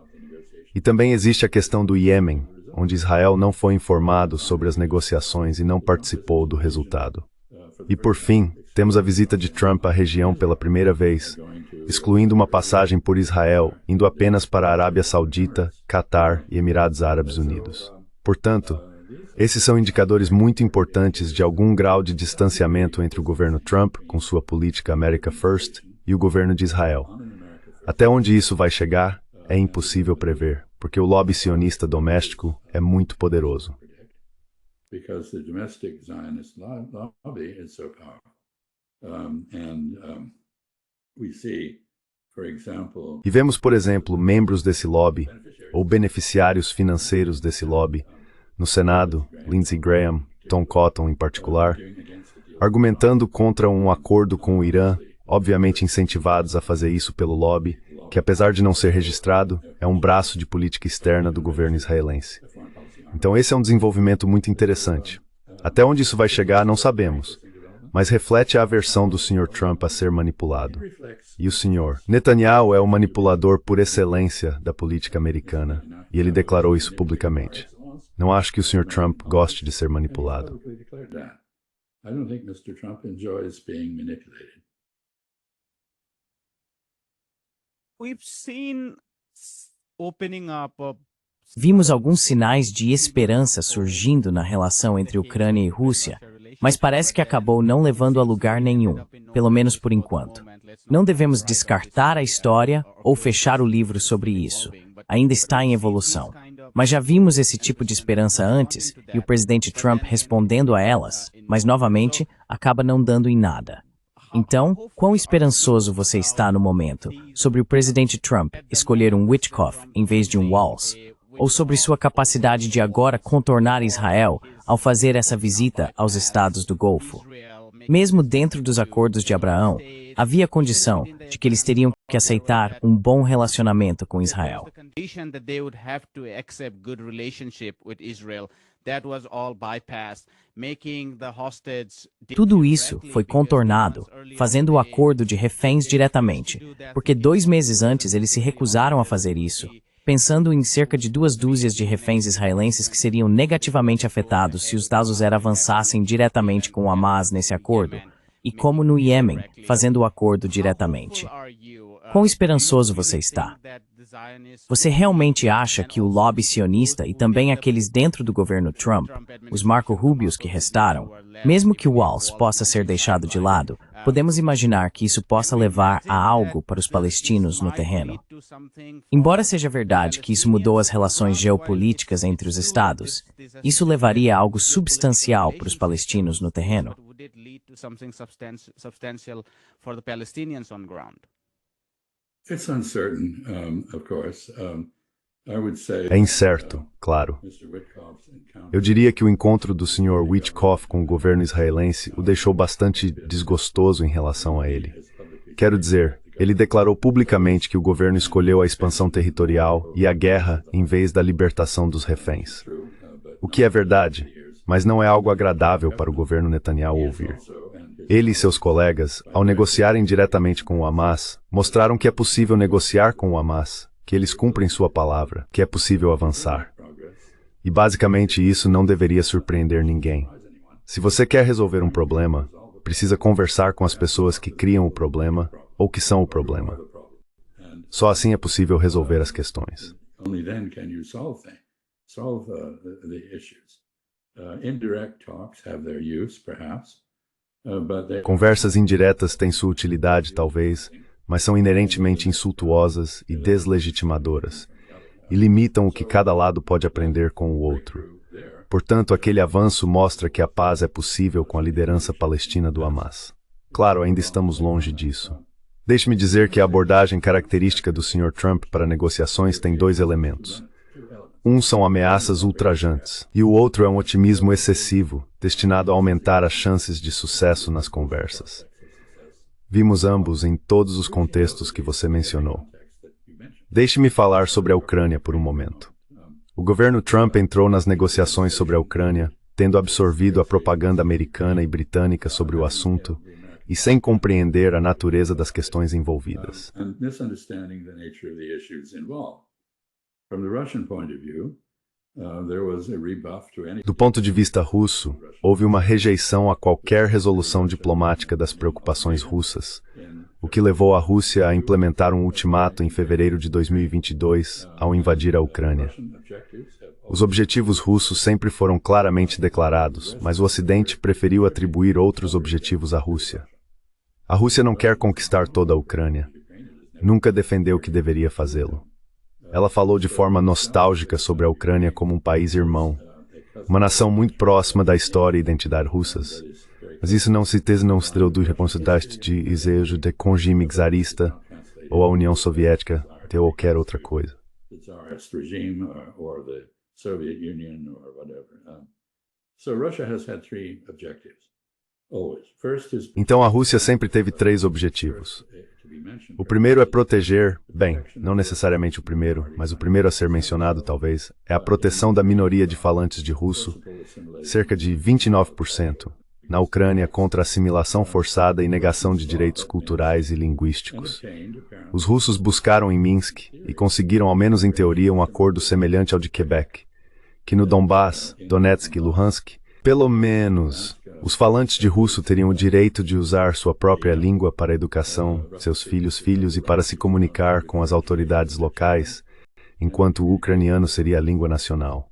E também existe a questão do Iêmen, onde Israel não foi informado sobre as negociações e não participou do resultado. E por fim, temos a visita de Trump à região pela primeira vez, excluindo uma passagem por Israel, indo apenas para a Arábia Saudita, Catar e Emirados Árabes Unidos. Portanto, esses são indicadores muito importantes de algum grau de distanciamento entre o governo Trump, com sua política America First, e o governo de Israel. Até onde isso vai chegar, é impossível prever, porque o lobby sionista doméstico é muito poderoso. Because the domestic Zionist lobby is so powerful. We see, for example, E vemos, por exemplo, membros desse lobby, ou beneficiários financeiros desse lobby, no Senado, Lindsey Graham, Tom Cotton em particular, argumentando contra um acordo com o Irã, obviamente incentivados a fazer isso pelo lobby, que apesar de não ser registrado, é um braço de política externa do governo israelense. Então esse é um desenvolvimento muito interessante. Até onde isso vai chegar, não sabemos, mas reflete a aversão do Sr. Trump a ser manipulado. E o Sr. Netanyahu é o manipulador por excelência da política americana, e ele declarou isso publicamente. Não acho que o Sr. Trump goste de ser manipulado. I don't think Mr. Trump enjoys being manipulated. We've seen opening up Vimos alguns sinais de esperança surgindo na relação entre Ucrânia e Rússia, mas parece que acabou não levando a lugar nenhum, pelo menos por enquanto. Não devemos descartar a história ou fechar o livro sobre isso. Ainda está em evolução. Mas já vimos esse tipo de esperança antes e o presidente Trump respondendo a elas, mas novamente acaba não dando em nada. Então, quão esperançoso você está no momento sobre o presidente Trump escolher um Witkoff em vez de um Walls? Ou sobre sua capacidade de agora contornar Israel ao fazer essa visita aos estados do Golfo? Mesmo dentro dos acordos de Abraão, havia a condição de que eles teriam que aceitar um bom relacionamento com Israel. Tudo isso foi contornado, fazendo o acordo de reféns diretamente, porque 2 meses antes eles se recusaram a fazer isso, pensando em cerca de 2 dúzias de reféns israelenses que seriam negativamente afetados se os Estados Unidos avançassem diretamente com o Hamas nesse acordo, e como no Iêmen, fazendo o acordo diretamente. Quão esperançoso você está? Você realmente acha que o lobby sionista e também aqueles dentro do governo Trump, os Marco Rubios que restaram, mesmo que o Walz possa ser deixado de lado, podemos imaginar que isso possa levar a algo para os palestinos no terreno? Embora seja verdade que isso mudou as relações geopolíticas entre os estados, isso levaria a algo substancial para os palestinos no terreno? It's uncertain, of course. I would say É incerto, claro. Mr. Witkoff's encounter Eu diria que o encontro do Sr. Witkoff com o governo israelense o deixou bastante desgostoso em relação a ele. Quero dizer, ele declarou publicamente que o governo escolheu a expansão territorial e a guerra em vez da libertação dos reféns. O que é verdade, mas não é algo agradável para o governo Netanyahu ouvir. Ele e seus colegas, ao negociarem diretamente com o Hamas, mostraram que é possível negociar com o Hamas, que eles cumprem sua palavra, que é possível avançar. E basicamente isso não deveria surpreender ninguém. Se você quer resolver um problema, precisa conversar com as pessoas que criam o problema ou que são o problema. Só assim é possível resolver as questões. only then can you solve the issues. Indirect talks have their use, perhaps, but they Conversas indiretas têm sua utilidade, talvez, mas são inerentemente insultuosas e deslegitimadoras, e limitam o que cada lado pode aprender com o outro. Portanto, aquele avanço mostra que a paz é possível com a liderança palestina do Hamas. Claro, ainda estamos longe disso. Deixe-me dizer que a abordagem característica do Sr. Trump para negociações tem 2 elementos. Um são ameaças ultrajantes, e o outro é um otimismo excessivo, destinado a aumentar as chances de sucesso nas conversas. Vimos ambos em todos os contextos que você mencionou. Deixe-me falar sobre a Ucrânia por um momento. O governo Trump entrou nas negociações sobre a Ucrânia, tendo absorvido a propaganda americana e britânica sobre o assunto, e sem compreender a natureza das questões envolvidas. and misunderstanding the nature of the issues involved. From the Russian point of view, there was a rebuff to any Do ponto de vista russo, houve uma rejeição a qualquer resolução diplomática das preocupações russas, o que levou a Rússia a implementar um ultimato em fevereiro de 2022 ao invadir a Ucrânia. Russian objectives have Os objetivos russos sempre foram claramente declarados, mas o Ocidente preferiu atribuir outros objetivos à Rússia. A Rússia não quer conquistar toda a Ucrânia. Nunca defendeu que deveria fazê-lo. Ela falou de forma nostálgica sobre a Ucrânia como um país irmão, uma nação muito próxima da história e identidade russas. Mas isso não se traduz responsabilidade de desejo de regime czarista ou a União Soviética ou qualquer outra coisa. the Tsarist regime or the Soviet Union or whatever. So Russia has had 3 objectives, always. First is Então a Rússia sempre teve 3 objetivos. to be mentioned. O primeiro é proteger, bem, não necessariamente o primeiro, mas o primeiro a ser mencionado, talvez, é a proteção da minoria de falantes de russo, cerca de 29%, na Ucrânia contra a assimilação forçada e negação de direitos culturais e linguísticos. Os russos buscaram em Minsk e conseguiram, ao menos em teoria, um acordo semelhante ao de Quebec, que no Donbass, Donetsk e Luhansk, pelo menos, os falantes de russo teriam o direito de usar sua própria língua para a educação, seus filhos e para se comunicar com as autoridades locais, enquanto o ucraniano seria a língua nacional.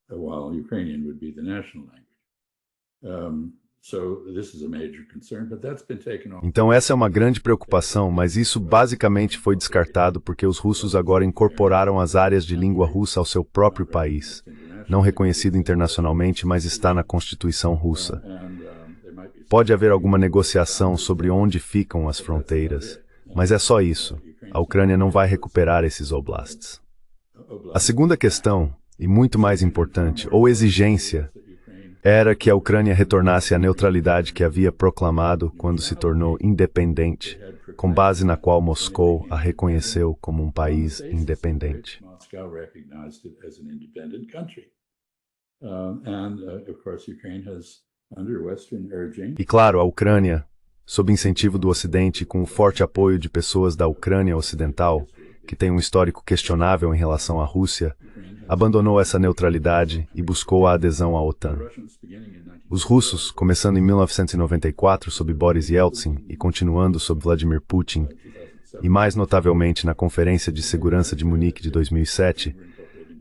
While Ukrainian would be the national language. So this is a major concern, but that's been taken off. Então essa é uma grande preocupação, mas isso basicamente foi descartado porque os russos agora incorporaram as áreas de língua russa ao seu próprio país, não reconhecido internacionalmente, mas está na Constituição russa. There might be Pode haver alguma negociação sobre onde ficam as fronteiras, mas é só isso. A Ucrânia não vai recuperar esses oblasts. A segunda questão, e muito mais importante, ou exigência, era que a Ucrânia retornasse à neutralidade que havia proclamado quando se tornou independente, com base na qual Moscou a reconheceu como um país independente. Moscow recognized it as an independent country. Of course, Ukraine has, under Western urging, E claro, a Ucrânia, sob incentivo do Ocidente e com o forte apoio de pessoas da Ucrânia Ocidental, que tem um histórico questionável em relação à Rússia, abandonou essa neutralidade e buscou a adesão à OTAN. Os russos, começando em 1994 sob Boris Yeltsin e continuando sob Vladimir Putin, e mais notavelmente na Conferência de Segurança de Munique de 2007,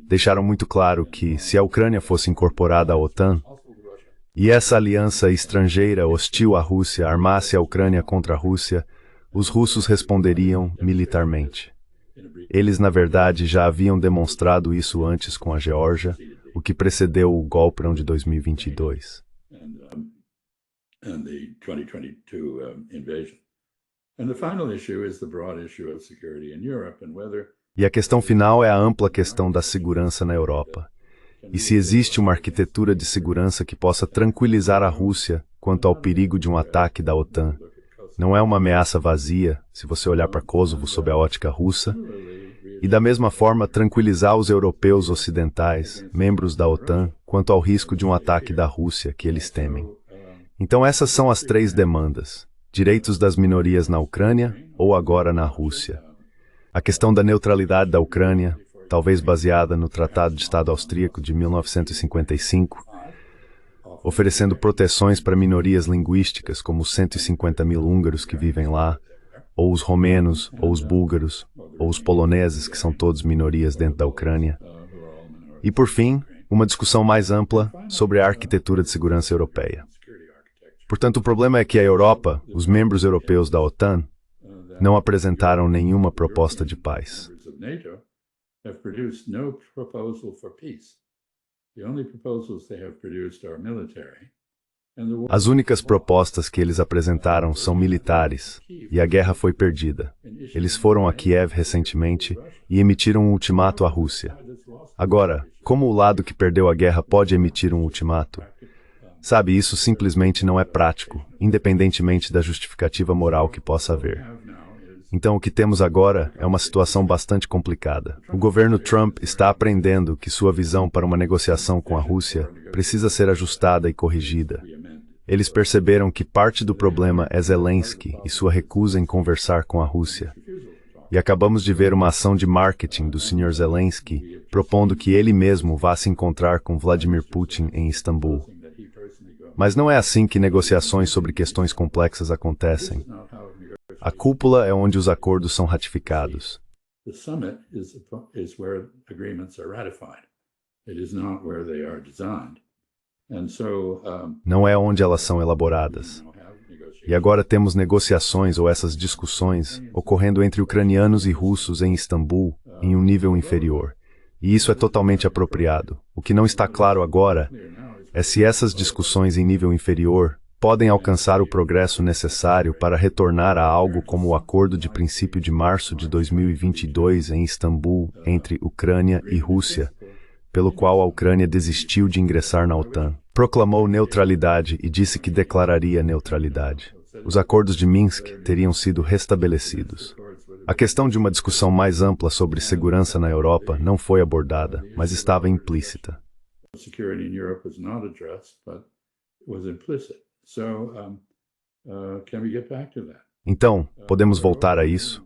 deixaram muito claro que, se a Ucrânia fosse incorporada à OTAN, e essa aliança estrangeira hostil à Rússia armasse a Ucrânia contra a Rússia, os russos responderiam militarmente. Eles, na verdade, já haviam demonstrado isso antes com a Geórgia, o que precedeu o golpe de 2022. and the 2022 invasion. And the final issue is the broad issue of security in Europe and whether E a questão final é a ampla questão da segurança na Europa. E se existe uma arquitetura de segurança que possa tranquilizar a Rússia quanto ao perigo de um ataque da OTAN. Não é uma ameaça vazia, se você olhar para Kosovo sob a ótica russa, e da mesma forma tranquilizar os europeus ocidentais, membros da OTAN, quanto ao risco de um ataque da Rússia que eles temem. Então essas são as três demandas: direitos das minorias na Ucrânia ou agora na Rússia. A questão da neutralidade da Ucrânia, talvez baseada no Tratado de Estado Austríaco de 1955, oferecendo proteções para minorias linguísticas como os 150 mil húngaros que vivem lá, ou os romenos, ou os búlgaros, ou os poloneses, que são todos minorias dentro da Ucrânia. E, por fim, uma discussão mais ampla sobre a arquitetura de segurança europeia. Portanto, o problema é que a Europa, os membros europeus da OTAN, não apresentaram nenhuma proposta de paz. members of NATO have produced no proposal for peace. The only proposals they have produced are military. And the war As únicas propostas que eles apresentaram são militares, e a guerra foi perdida. Eles foram a Kiev recentemente e emitiram um ultimato à Rússia. Agora, como o lado que perdeu a guerra pode emitir um ultimato? Sabe, isso simplesmente não é prático, independentemente da justificativa moral que possa haver. Então, o que temos agora é uma situação bastante complicada. O governo Trump está aprendendo que sua visão para uma negociação com a Rússia precisa ser ajustada e corrigida. Eles perceberam que parte do problema é Zelensky e sua recusa em conversar com a Rússia. E acabamos de ver uma ação de marketing do Sr. Zelensky propondo que ele mesmo vá se encontrar com Vladimir Putin em Istambul. Mas não é assim que negociações sobre questões complexas acontecem. A cúpula é onde os acordos são ratificados. The summit is where agreements are ratified. It is not where they are designed. And so, Não é onde elas são elaboradas. E agora temos negociações ou essas discussões ocorrendo entre ucranianos e russos em Istambul, em um nível inferior. E isso é totalmente apropriado. O que não está claro agora é se essas discussões em nível inferior podem alcançar o progresso necessário para retornar a algo como o acordo de princípio de março de 2022 em Istambul entre Ucrânia e Rússia, pelo qual a Ucrânia desistiu de ingressar na OTAN, proclamou neutralidade e disse que declararia neutralidade. Os acordos de Minsk teriam sido restabelecidos. A questão de uma discussão mais ampla sobre segurança na Europa não foi abordada, mas estava implícita. security in Europe was not addressed, but was implicit. So, can we get back to that? Então, podemos voltar a isso?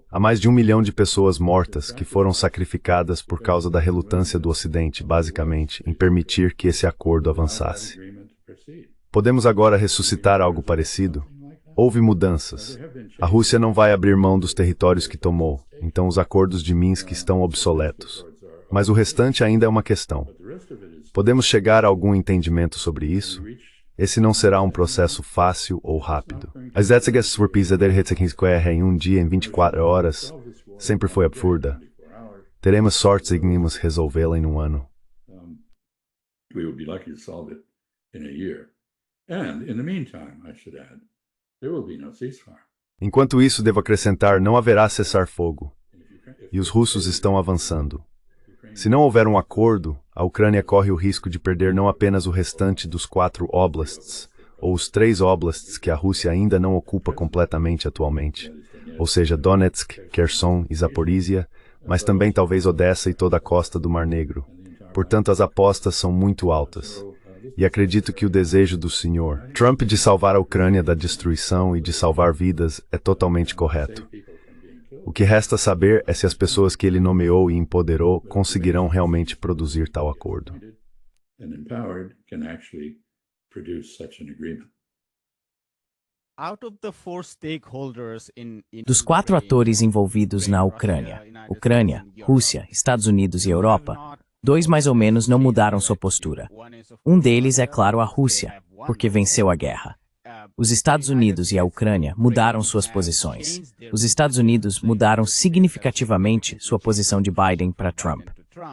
Há mais de 1 milhão de pessoas mortas que foram sacrificadas por causa da relutância do Ocidente, basicamente, em permitir que esse acordo avançasse. Agreement to proceed. Podemos agora ressuscitar algo parecido? Houve mudanças. A Rússia não vai abrir mão dos territórios que tomou, então os acordos de Minsk estão obsoletos. Mas o restante ainda é uma questão. The rest of it is Podemos chegar a algum entendimento sobre isso? Esse não será um processo fácil ou rápido. As éticas em um dia em 24 horas sempre foi absurda. Teremos sorte em nos resolvê-la em um ano. we would be lucky to solve it in a year. And in the meantime, I should add, there will be no ceasefire. Enquanto isso, devo acrescentar, não haverá cessar-fogo. E os russos estão avançando. Se não houver um acordo, a Ucrânia corre o risco de perder não apenas o restante dos 4 oblasts, ou os 3 oblasts que a Rússia ainda não ocupa completamente atualmente, ou seja, Donetsk, Kherson e Zaporizhia, mas também talvez Odessa e toda a costa do Mar Negro. Portanto, as apostas são muito altas. E acredito que o desejo do Sr. Trump de salvar a Ucrânia da destruição e de salvar vidas é totalmente correto. O que resta saber é se as pessoas que ele nomeou e empoderou conseguirão realmente produzir tal acordo. Dos 4 atores envolvidos na Ucrânia, Rússia, Estados Unidos e Europa, 2 mais ou menos não mudaram sua postura. Um deles é, claro, a Rússia, porque venceu a guerra. Os Estados Unidos e a Ucrânia mudaram suas posições. Os Estados Unidos mudaram significativamente sua posição de Biden para Trump.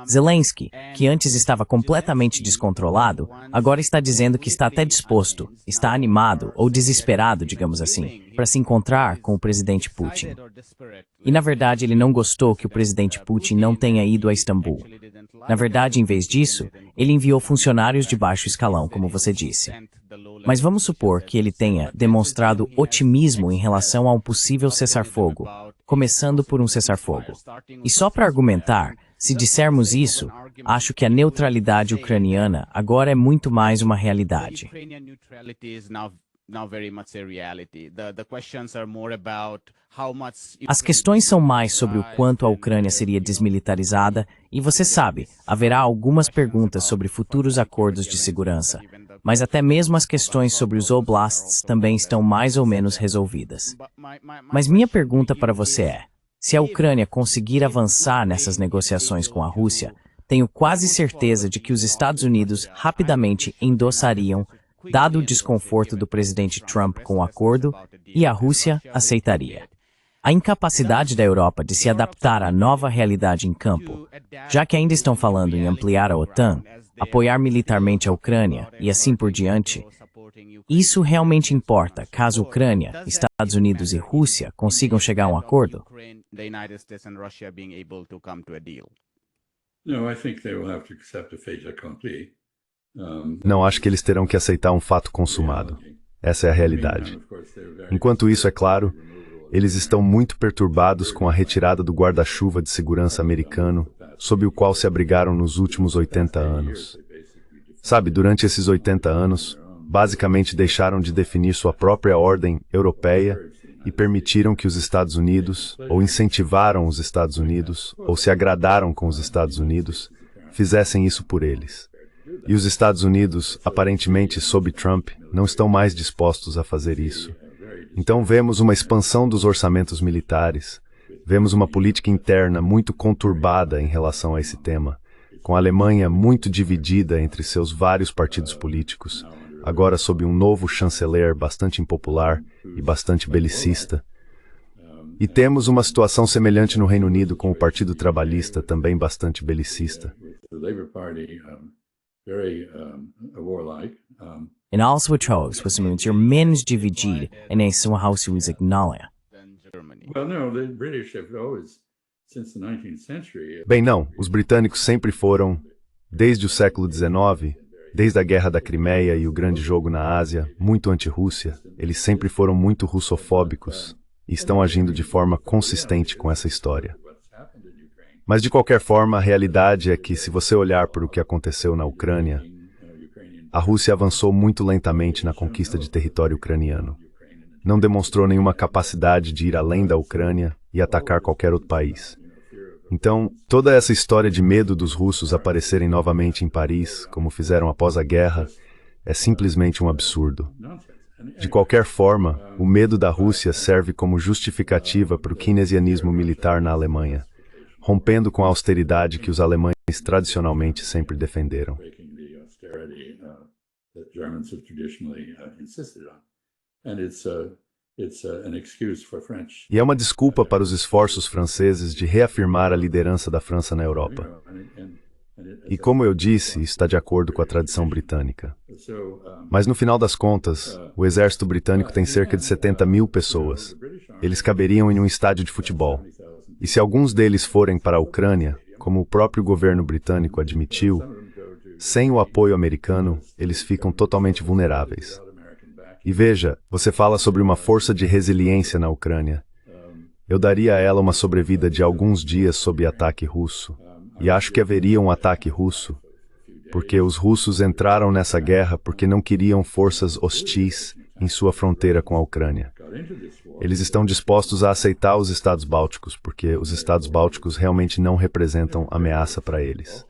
Zelensky, que antes estava completamente descontrolado, agora está dizendo que está até disposto, está animado ou desesperado, digamos assim, para se encontrar com o presidente Putin. E na verdade ele não gostou que o presidente Putin não tenha ido a Istambul. Na verdade, em vez disso, ele enviou funcionários de baixo escalão, como você disse. Mas vamos supor que ele tenha demonstrado otimismo em relação a um possível cessar-fogo, começando por um cessar-fogo. E só para argumentar, se dissermos isso, acho que a neutralidade ucraniana agora é muito mais uma realidade. As questões são mais sobre o quanto a Ucrânia seria desmilitarizada e, você sabe, haverá algumas perguntas sobre futuros acordos de segurança, mas até mesmo as questões sobre os oblasts também estão mais ou menos resolvidas. Mas minha pergunta para você é, se a Ucrânia conseguir avançar nessas negociações com a Rússia, tenho quase certeza de que os Estados Unidos rapidamente endossariam, dado o desconforto do presidente Trump com o acordo, e a Rússia aceitaria. A incapacidade da Europa de se adaptar à nova realidade em campo, já que ainda estão falando em ampliar a OTAN, apoiar militarmente a Ucrânia e assim por diante, isso realmente importa caso Ucrânia, Estados Unidos e Rússia consigam chegar a um acordo? Não acho que eles terão que aceitar um fato consumado. Essa é a realidade. Enquanto isso, é claro, eles estão muito perturbados com a retirada do guarda-chuva de segurança americano, sob o qual se abrigaram nos últimos 80 anos. Sabe, durante esses 80 anos, basicamente deixaram de definir sua própria ordem europeia e permitiram que os Estados Unidos, ou incentivaram os Estados Unidos, ou se agradaram com os Estados Unidos, fizessem isso por eles. E os Estados Unidos, aparentemente sob Trump, não estão mais dispostos a fazer isso. Então vemos uma expansão dos orçamentos militares, vemos uma política interna muito conturbada em relação a esse tema, com a Alemanha muito dividida entre seus vários partidos políticos, agora sob um novo chanceler bastante impopular e bastante belicista. E temos uma situação semelhante no Reino Unido com o Partido Trabalhista também bastante belicista. E also atrás, você me ser menos dividido em essa house ignólia. Bem, não, os britânicos sempre foram, desde o século XIX, desde a Guerra da Crimeia e o Grande Jogo na Ásia, muito anti-Rússia, eles sempre foram muito russofóbicos e estão agindo de forma consistente com essa história. Mas, de qualquer forma, a realidade é que, se você olhar para o que aconteceu na Ucrânia, a Rússia avançou muito lentamente na conquista de território ucraniano. Não demonstrou nenhuma capacidade de ir além da Ucrânia e atacar qualquer outro país. Então, toda essa história de medo dos russos aparecerem novamente em Paris, como fizeram após a guerra, é simplesmente um absurdo. De qualquer forma, o medo da Rússia serve como justificativa para o keynesianismo militar na Alemanha, rompendo com a austeridade que os alemães tradicionalmente sempre defenderam. E é uma desculpa para os esforços franceses de reafirmar a liderança da França na Europa. E como eu disse, está de acordo com a tradição britânica. Mas no final das contas, o exército britânico tem cerca de 70 mil pessoas. Eles caberiam em um estádio de futebol. E se alguns deles forem para a Ucrânia, como o próprio governo britânico admitiu, sem o apoio americano, eles ficam totalmente vulneráveis. E veja, você fala sobre uma força de resiliência na Ucrânia. Eu daria a ela uma sobrevida de alguns dias sob ataque russo. E acho que haveria um ataque russo, porque os russos entraram nessa guerra porque não queriam forças hostis em sua fronteira com a Ucrânia. Eles estão dispostos a aceitar os Estados Bálticos, porque os Estados Bálticos realmente não representam ameaça para eles.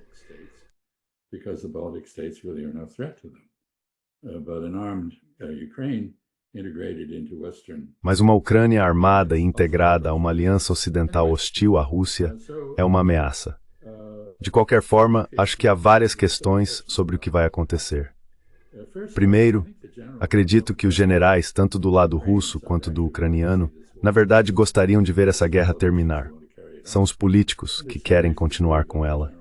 Because the Baltic states really are no threat to them. But an armed Ukraine integrated into Western. Mas uma Ucrânia armada e integrada a uma aliança ocidental hostil à Rússia é uma ameaça. De qualquer forma, acho que há várias questões sobre o que vai acontecer. Primeiro, acredito que os generais, tanto do lado russo quanto do ucraniano, na verdade gostariam de ver essa guerra terminar. São os políticos que querem continuar com ela.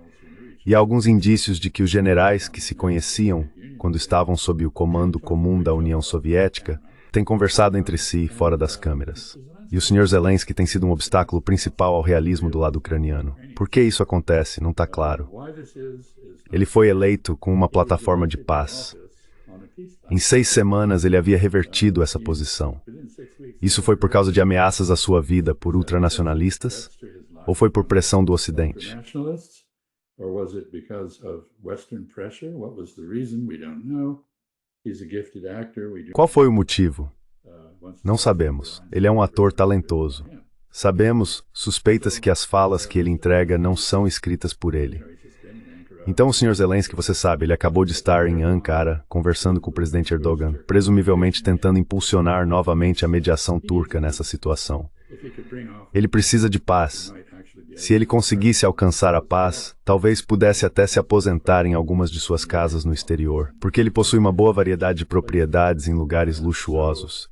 E há alguns indícios de que os generais que se conheciam quando estavam sob o comando comum da União Soviética têm conversado entre si fora das câmeras. E o Sr. Zelensky tem sido um obstáculo principal ao realismo do lado ucraniano. Por que isso acontece? Não está claro. Ele foi eleito com uma plataforma de paz. Em 6 semanas ele havia revertido essa posição. Isso foi por causa de ameaças à sua vida por ultranacionalistas? Ou foi por pressão do Ocidente? Or was it because of Western pressure? What was the reason? We don't know. He's a gifted actor. Qual foi o motivo? Não sabemos. Ele é um ator talentoso. Sabemos, suspeita-se que as falas que ele entrega não são escritas por ele. Então o Sr. Zelensky, você sabe, ele acabou de estar em Ankara, conversando com o presidente Erdogan, presumivelmente tentando impulsionar novamente a mediação turca nessa situação. Ele precisa de paz. Se ele conseguisse alcançar a paz, talvez pudesse até se aposentar em algumas de suas casas no exterior, porque ele possui uma boa variedade de propriedades em lugares luxuosos.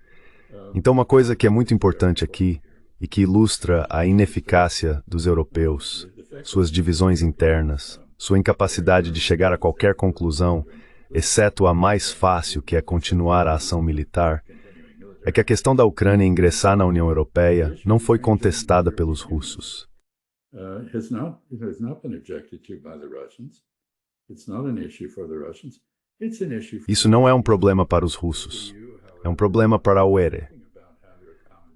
Então uma coisa que é muito importante aqui, e que ilustra a ineficácia dos europeus, suas divisões internas, sua incapacidade de chegar a qualquer conclusão, exceto a mais fácil, que é continuar a ação militar, é que a questão da Ucrânia ingressar na União Europeia não foi contestada pelos russos. It has not been objected to by the Russians. It's not an issue for the Russians. It's an issue for... Isso não é um problema para os russos. É um problema para a UERE.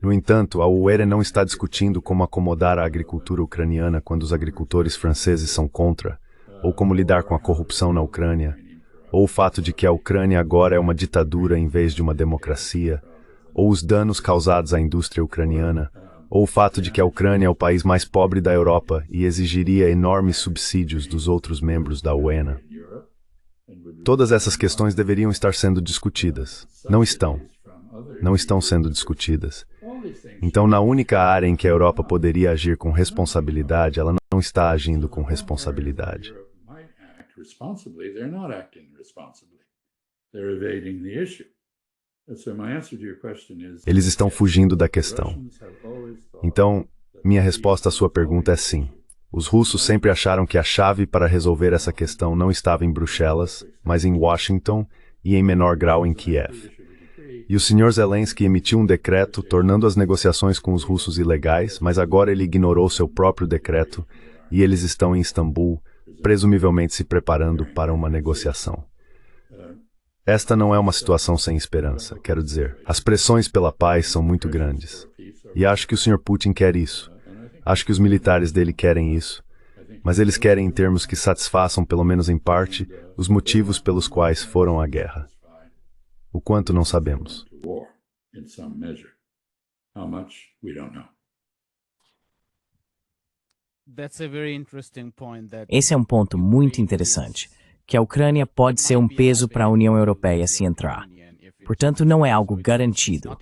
No entanto, a UERE não está discutindo como acomodar a agricultura ucraniana quando os agricultores franceses são contra, ou como lidar com a corrupção na Ucrânia, ou o fato de que a Ucrânia agora é uma ditadura em vez de uma democracia, ou os danos causados à indústria ucraniana, ou o fato de que a Ucrânia é o país mais pobre da Europa e exigiria enormes subsídios dos outros membros da UENA. Todas essas questões deveriam estar sendo discutidas. Não estão. Não estão sendo discutidas. Então, na única área em que a Europa poderia agir com responsabilidade, ela não está agindo com responsabilidade. Eles estão fugindo da questão. Então, minha resposta à sua pergunta é sim. Os russos sempre acharam que a chave para resolver essa questão não estava em Bruxelas, mas em Washington e em menor grau em Kiev. E o Sr. Zelensky emitiu um decreto tornando as negociações com os russos ilegais, mas agora ele ignorou seu próprio decreto e eles estão em Istambul, presumivelmente se preparando para uma negociação. Esta não é uma situação sem esperança, quero dizer. As pressões pela paz são muito grandes. E acho que o Sr. Putin quer isso. Acho que os militares dele querem isso. Mas eles querem em termos que satisfaçam, pelo menos em parte, os motivos pelos quais foram à guerra. O quanto não sabemos. Esse é um ponto muito interessante, que a Ucrânia pode ser um peso para a União Europeia se entrar. Portanto, não é algo garantido.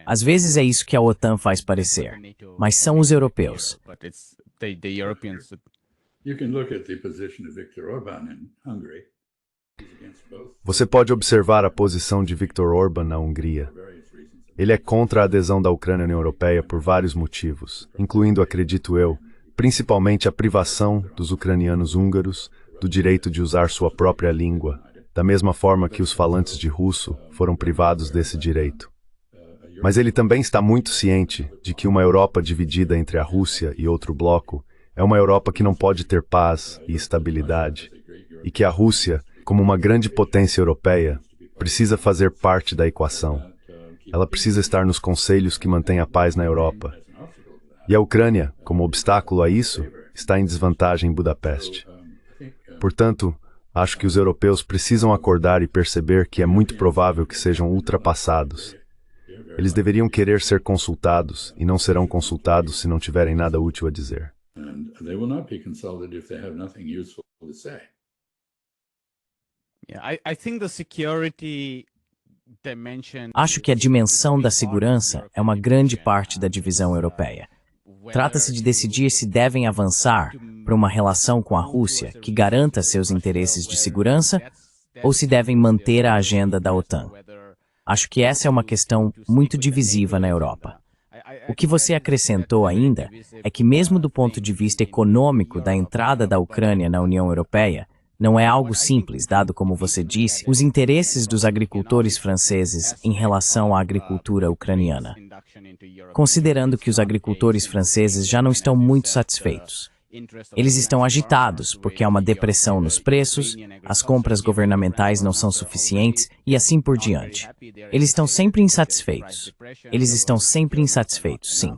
Às vezes é isso que a OTAN faz parecer, mas são os europeus. Você pode observar a posição de Viktor Orbán na Hungria. Ele é contra a adesão da Ucrânia à União Europeia por vários motivos, incluindo, acredito eu, principalmente a privação dos ucranianos húngaros do direito de usar sua própria língua, da mesma forma que os falantes de russo foram privados desse direito. Mas ele também está muito ciente de que uma Europa dividida entre a Rússia e outro bloco é uma Europa que não pode ter paz e estabilidade, e que a Rússia, como uma grande potência europeia, precisa fazer parte da equação. Ela precisa estar nos conselhos que mantêm a paz na Europa. E a Ucrânia, como obstáculo a isso, está em desvantagem em Budapeste. Portanto, acho que os europeus precisam acordar e perceber que é muito provável que sejam ultrapassados. Eles deveriam querer ser consultados e não serão consultados se não tiverem nada útil a dizer. Acho que a dimensão da segurança é uma grande parte da divisão europeia. Trata-se de decidir se devem avançar para uma relação com a Rússia que garanta seus interesses de segurança ou se devem manter a agenda da OTAN. Acho que essa é uma questão muito divisiva na Europa. O que você acrescentou ainda é que, mesmo do ponto de vista econômico da entrada da Ucrânia na União Europeia, não é algo simples, dado, como você disse, os interesses dos agricultores franceses em relação à agricultura ucraniana. Considerando que os agricultores franceses já não estão muito satisfeitos. Eles estão agitados porque há uma depressão nos preços, as compras governamentais não são suficientes e assim por diante. Eles estão sempre insatisfeitos. Eles estão sempre insatisfeitos, sim.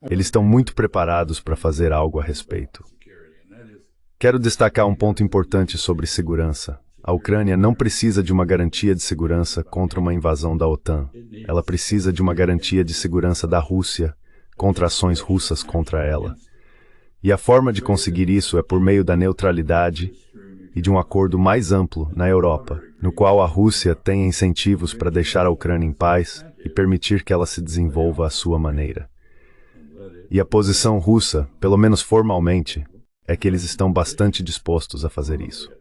Eles estão muito preparados para fazer algo a respeito. Quero destacar um ponto importante sobre segurança. A Ucrânia não precisa de uma garantia de segurança contra uma invasão da OTAN. Ela precisa de uma garantia de segurança da Rússia contra ações russas contra ela. E a forma de conseguir isso é por meio da neutralidade e de um acordo mais amplo na Europa, no qual a Rússia tenha incentivos para deixar a Ucrânia em paz e permitir que ela se desenvolva à sua maneira. E a posição russa, pelo menos formalmente, é que eles estão bastante dispostos a fazer isso.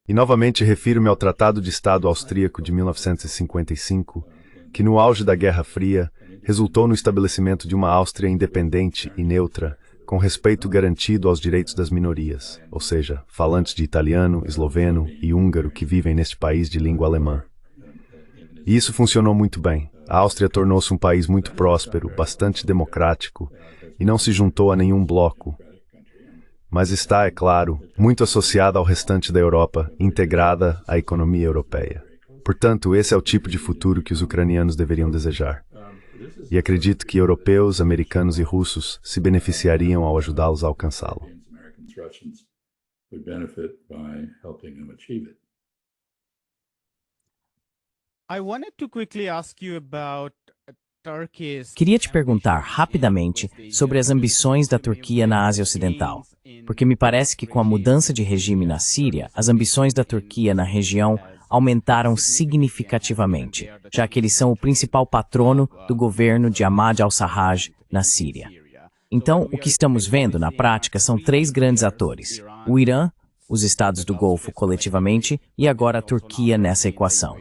E novamente refiro-me ao Tratado de Estado Austríaco de 1955, que no auge da Guerra Fria resultou no estabelecimento de uma Áustria independente e neutra, com respeito garantido aos direitos das minorias, ou seja, falantes de italiano, esloveno e húngaro que vivem neste país de língua alemã. E isso funcionou muito bem. A Áustria tornou-se um país muito próspero, bastante democrático, e não se juntou a nenhum bloco. Mas está, é claro, muito associada ao restante da Europa, integrada à economia europeia. Portanto, esse é o tipo de futuro que os ucranianos deveriam desejar. E acredito que europeus, americanos e russos se beneficiariam ao ajudá-los a alcançá-lo. Queria te perguntar rapidamente sobre as ambições da Turquia na Ásia Ocidental, porque me parece que com a mudança de regime na Síria, as ambições da Turquia na região aumentaram significativamente, já que eles são o principal patrono do governo de Ahmad al-Sarraj na Síria. Então, o que estamos vendo na prática são três grandes atores: o Irã, os Estados do Golfo coletivamente e agora a Turquia nessa equação.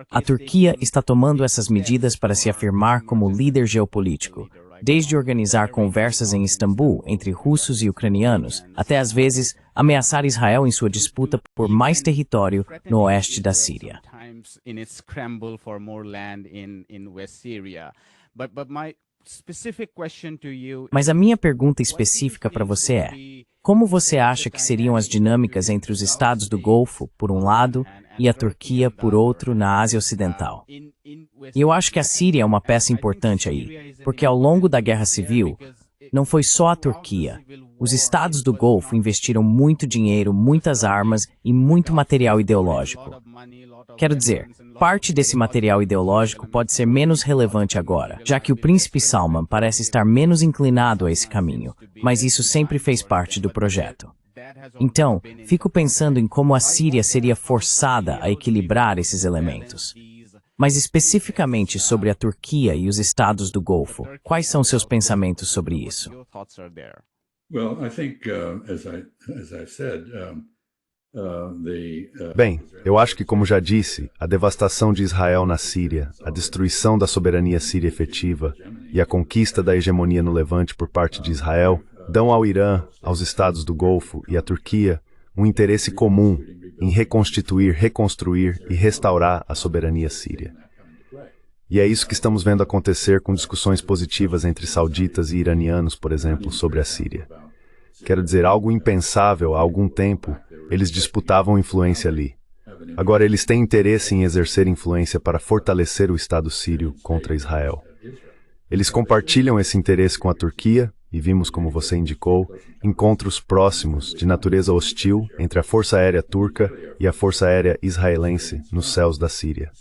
A Turquia está tomando essas medidas para se afirmar como líder geopolítico, desde organizar conversas em Istambul entre russos e ucranianos, até às vezes ameaçar Israel em sua disputa por mais território no oeste da Síria. Mas a minha pergunta específica para você é: como você acha que seriam as dinâmicas entre os Estados do Golfo, por um lado, e a Turquia, por outro, na Ásia Ocidental? E eu acho que a Síria é uma peça importante aí, porque ao longo da Guerra Civil, não foi só a Turquia. Os Estados do Golfo investiram muito dinheiro, muitas armas e muito material ideológico. Quero dizer, parte desse material ideológico pode ser menos relevante agora, já que o príncipe Salman parece estar menos inclinado a esse caminho, mas isso sempre fez parte do projeto. Então, fico pensando em como a Síria seria forçada a equilibrar esses elementos. Mas especificamente sobre a Turquia e os Estados do Golfo, quais são seus pensamentos sobre isso? Bem, eu acho que, como já disse, a devastação de Israel na Síria, a destruição da soberania síria efetiva e a conquista da hegemonia no Levante por parte de Israel dão ao Irã, aos Estados do Golfo e à Turquia um interesse comum em reconstituir, reconstruir e restaurar a soberania síria. E é isso que estamos vendo acontecer com discussões positivas entre sauditas e iranianos, por exemplo, sobre a Síria. Quero dizer, algo impensável há algum tempo, eles disputavam influência ali. Agora eles têm interesse em exercer influência para fortalecer o Estado sírio contra Israel. Eles compartilham esse interesse com a Turquia, e vimos, como você indicou, encontros próximos de natureza hostil entre a Força Aérea Turca e a Força Aérea Israelense nos céus da Síria.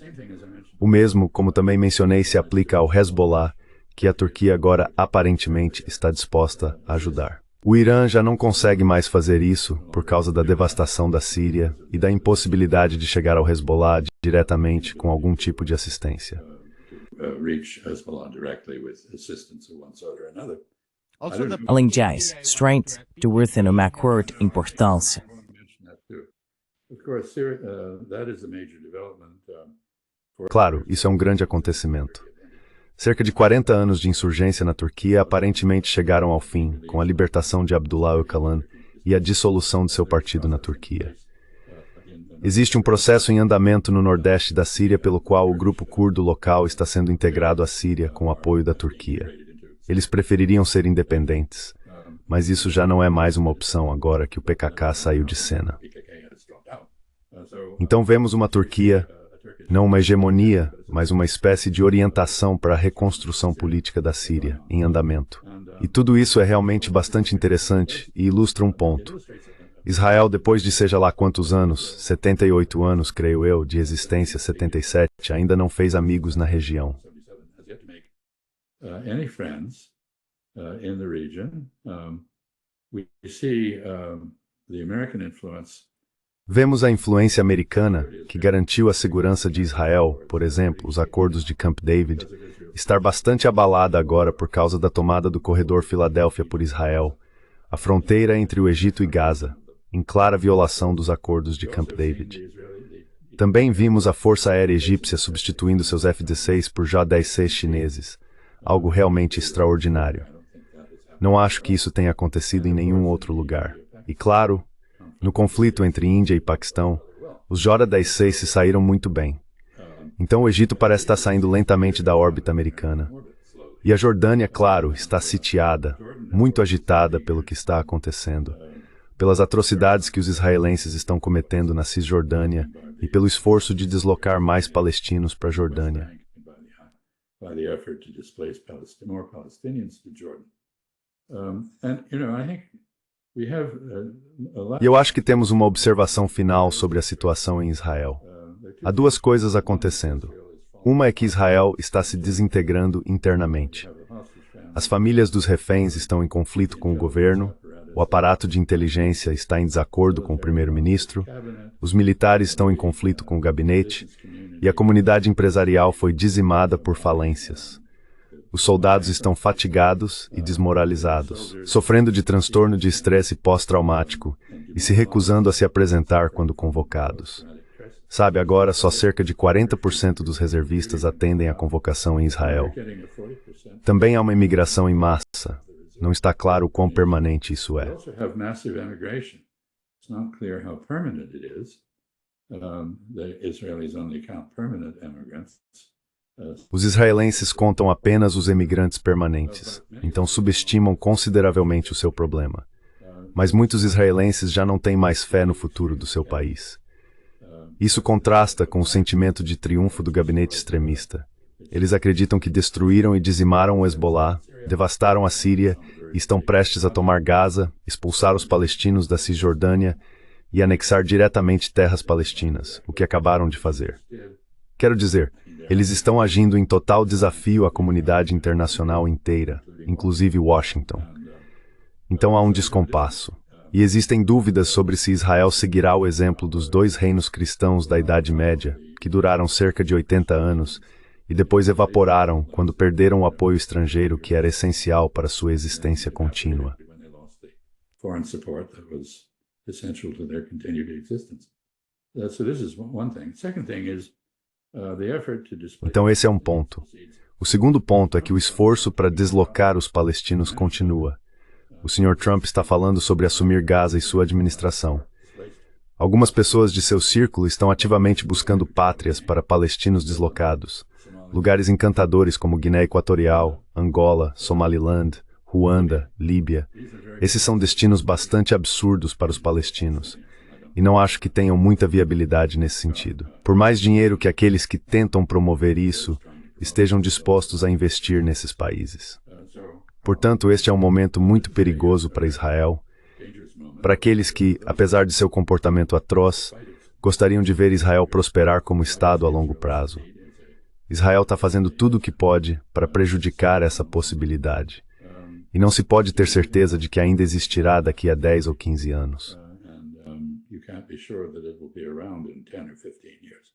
O mesmo, como também mencionei, se aplica ao Hezbollah, que a Turquia agora aparentemente está disposta a ajudar. O Irã já não consegue mais fazer isso por causa da devastação da Síria e da impossibilidade de chegar ao Hezbollah diretamente com algum tipo de assistência. Além disso, strength de within uma acordo importância. Claro, isso é um grande acontecimento. Cerca de 40 anos de insurgência na Turquia aparentemente chegaram ao fim com a libertação de Abdullah Öcalan e a dissolução de seu partido na Turquia. Existe um processo em andamento no nordeste da Síria pelo qual o grupo curdo local está sendo integrado à Síria com o apoio da Turquia. Eles prefeririam ser independentes, mas isso já não é mais uma opção agora que o PKK saiu de cena. Então vemos uma Turquia, não uma hegemonia, mas uma espécie de orientação para a reconstrução política da Síria, em andamento. E tudo isso é realmente bastante interessante e ilustra um ponto. Israel, depois de seja lá quantos anos, 78 anos, creio eu, de existência, 77, ainda não fez amigos na região. Vemos a influência americana, que garantiu a segurança de Israel, por exemplo, os acordos de Camp David, estar bastante abalada agora por causa da tomada do corredor Filadélfia por Israel, a fronteira entre o Egito e Gaza, em clara violação dos acordos de Camp David. Também vimos a Força Aérea Egípcia substituindo seus F-16 por J-10C chineses, algo realmente extraordinário. Não acho que isso tenha acontecido em nenhum outro lugar. E claro, no conflito entre Índia e Paquistão, os J-10C se saíram muito bem. Então o Egito parece estar saindo lentamente da órbita americana. E a Jordânia, claro, está sitiada, muito agitada pelo que está acontecendo, pelas atrocidades que os israelenses estão cometendo na Cisjordânia e pelo esforço de deslocar mais palestinos para a Jordânia. E eu acho que temos uma observação final sobre a situação em Israel. Há duas coisas acontecendo. Uma é que Israel está se desintegrando internamente. As famílias dos reféns estão em conflito com o governo, o aparato de inteligência está em desacordo com o primeiro-ministro, os militares estão em conflito com o gabinete e a comunidade empresarial foi dizimada por falências. Os soldados estão fatigados e desmoralizados, sofrendo de transtorno de estresse pós-traumático e se recusando a se apresentar quando convocados. Sabe, agora só cerca de 40% dos reservistas atendem à convocação em Israel. Também há uma imigração em massa. Não está claro o quão permanente isso é. Os israelenses contam apenas os emigrantes permanentes, então subestimam consideravelmente o seu problema. Mas muitos israelenses já não têm mais fé no futuro do seu país. Isso contrasta com o sentimento de triunfo do gabinete extremista. Eles acreditam que destruíram e dizimaram o Hezbollah, devastaram a Síria e estão prestes a tomar Gaza, expulsar os palestinos da Cisjordânia e anexar diretamente terras palestinas, o que acabaram de fazer. Quero dizer, eles estão agindo em total desafio à comunidade internacional inteira, inclusive Washington. Então há um descompasso. E existem dúvidas sobre se Israel seguirá o exemplo dos dois reinos cristãos da Idade Média, que duraram cerca de 80 anos, e depois evaporaram quando perderam o apoio estrangeiro que era essencial para sua existência contínua. Então esse é um ponto. O segundo ponto é que o esforço para deslocar os palestinos continua. O Sr. Trump está falando sobre assumir Gaza e sua administração. Algumas pessoas de seu círculo estão ativamente buscando pátrias para palestinos deslocados. Lugares encantadores como Guiné Equatorial, Angola, Somaliland, Ruanda, Líbia. Esses são destinos bastante absurdos para os palestinos. E não acho que tenham muita viabilidade nesse sentido. Por mais dinheiro que aqueles que tentam promover isso estejam dispostos a investir nesses países. Portanto, este é um momento muito perigoso para Israel, para aqueles que, apesar de seu comportamento atroz, gostariam de ver Israel prosperar como Estado a longo prazo. Israel está fazendo tudo o que pode para prejudicar essa possibilidade. E não se pode ter certeza de que ainda existirá daqui a 10 ou 15 anos. You can't be sure that it will be around in 10 or 15 years.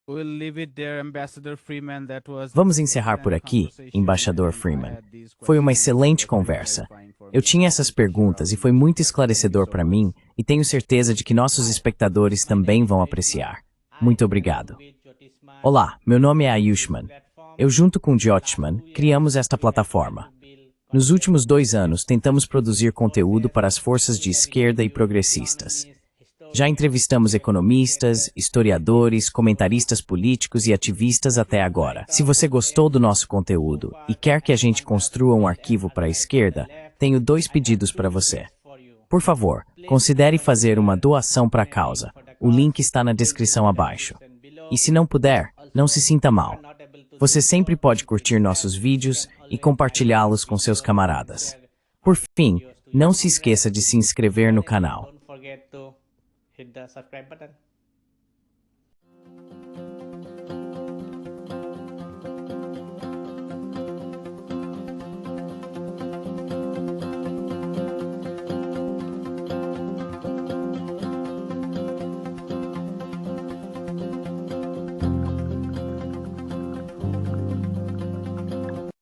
We'll leave it there, Ambassador Freeman. That was Vamos encerrar por aqui, embaixador Freeman. Foi uma excelente conversa. Eu tinha essas perguntas e foi muito esclarecedor para mim e tenho certeza de que nossos espectadores também vão apreciar. Muito obrigado. Olá, meu nome é Ayushman. Eu junto com Jyothishman criamos esta plataforma. Nos últimos 2 anos, tentamos produzir conteúdo para as forças de esquerda e progressistas. Já entrevistamos economistas, historiadores, comentaristas políticos e ativistas até agora. Se você gostou do nosso conteúdo e quer que a gente construa um arquivo para a esquerda, tenho 2 pedidos para você. Por favor, considere fazer uma doação para a causa. O link está na descrição abaixo. E se não puder, não se sinta mal. Você sempre pode curtir nossos vídeos e compartilhá-los com seus camaradas. Por fim, não se esqueça de se inscrever no canal. Don't forget to hit the subscribe button.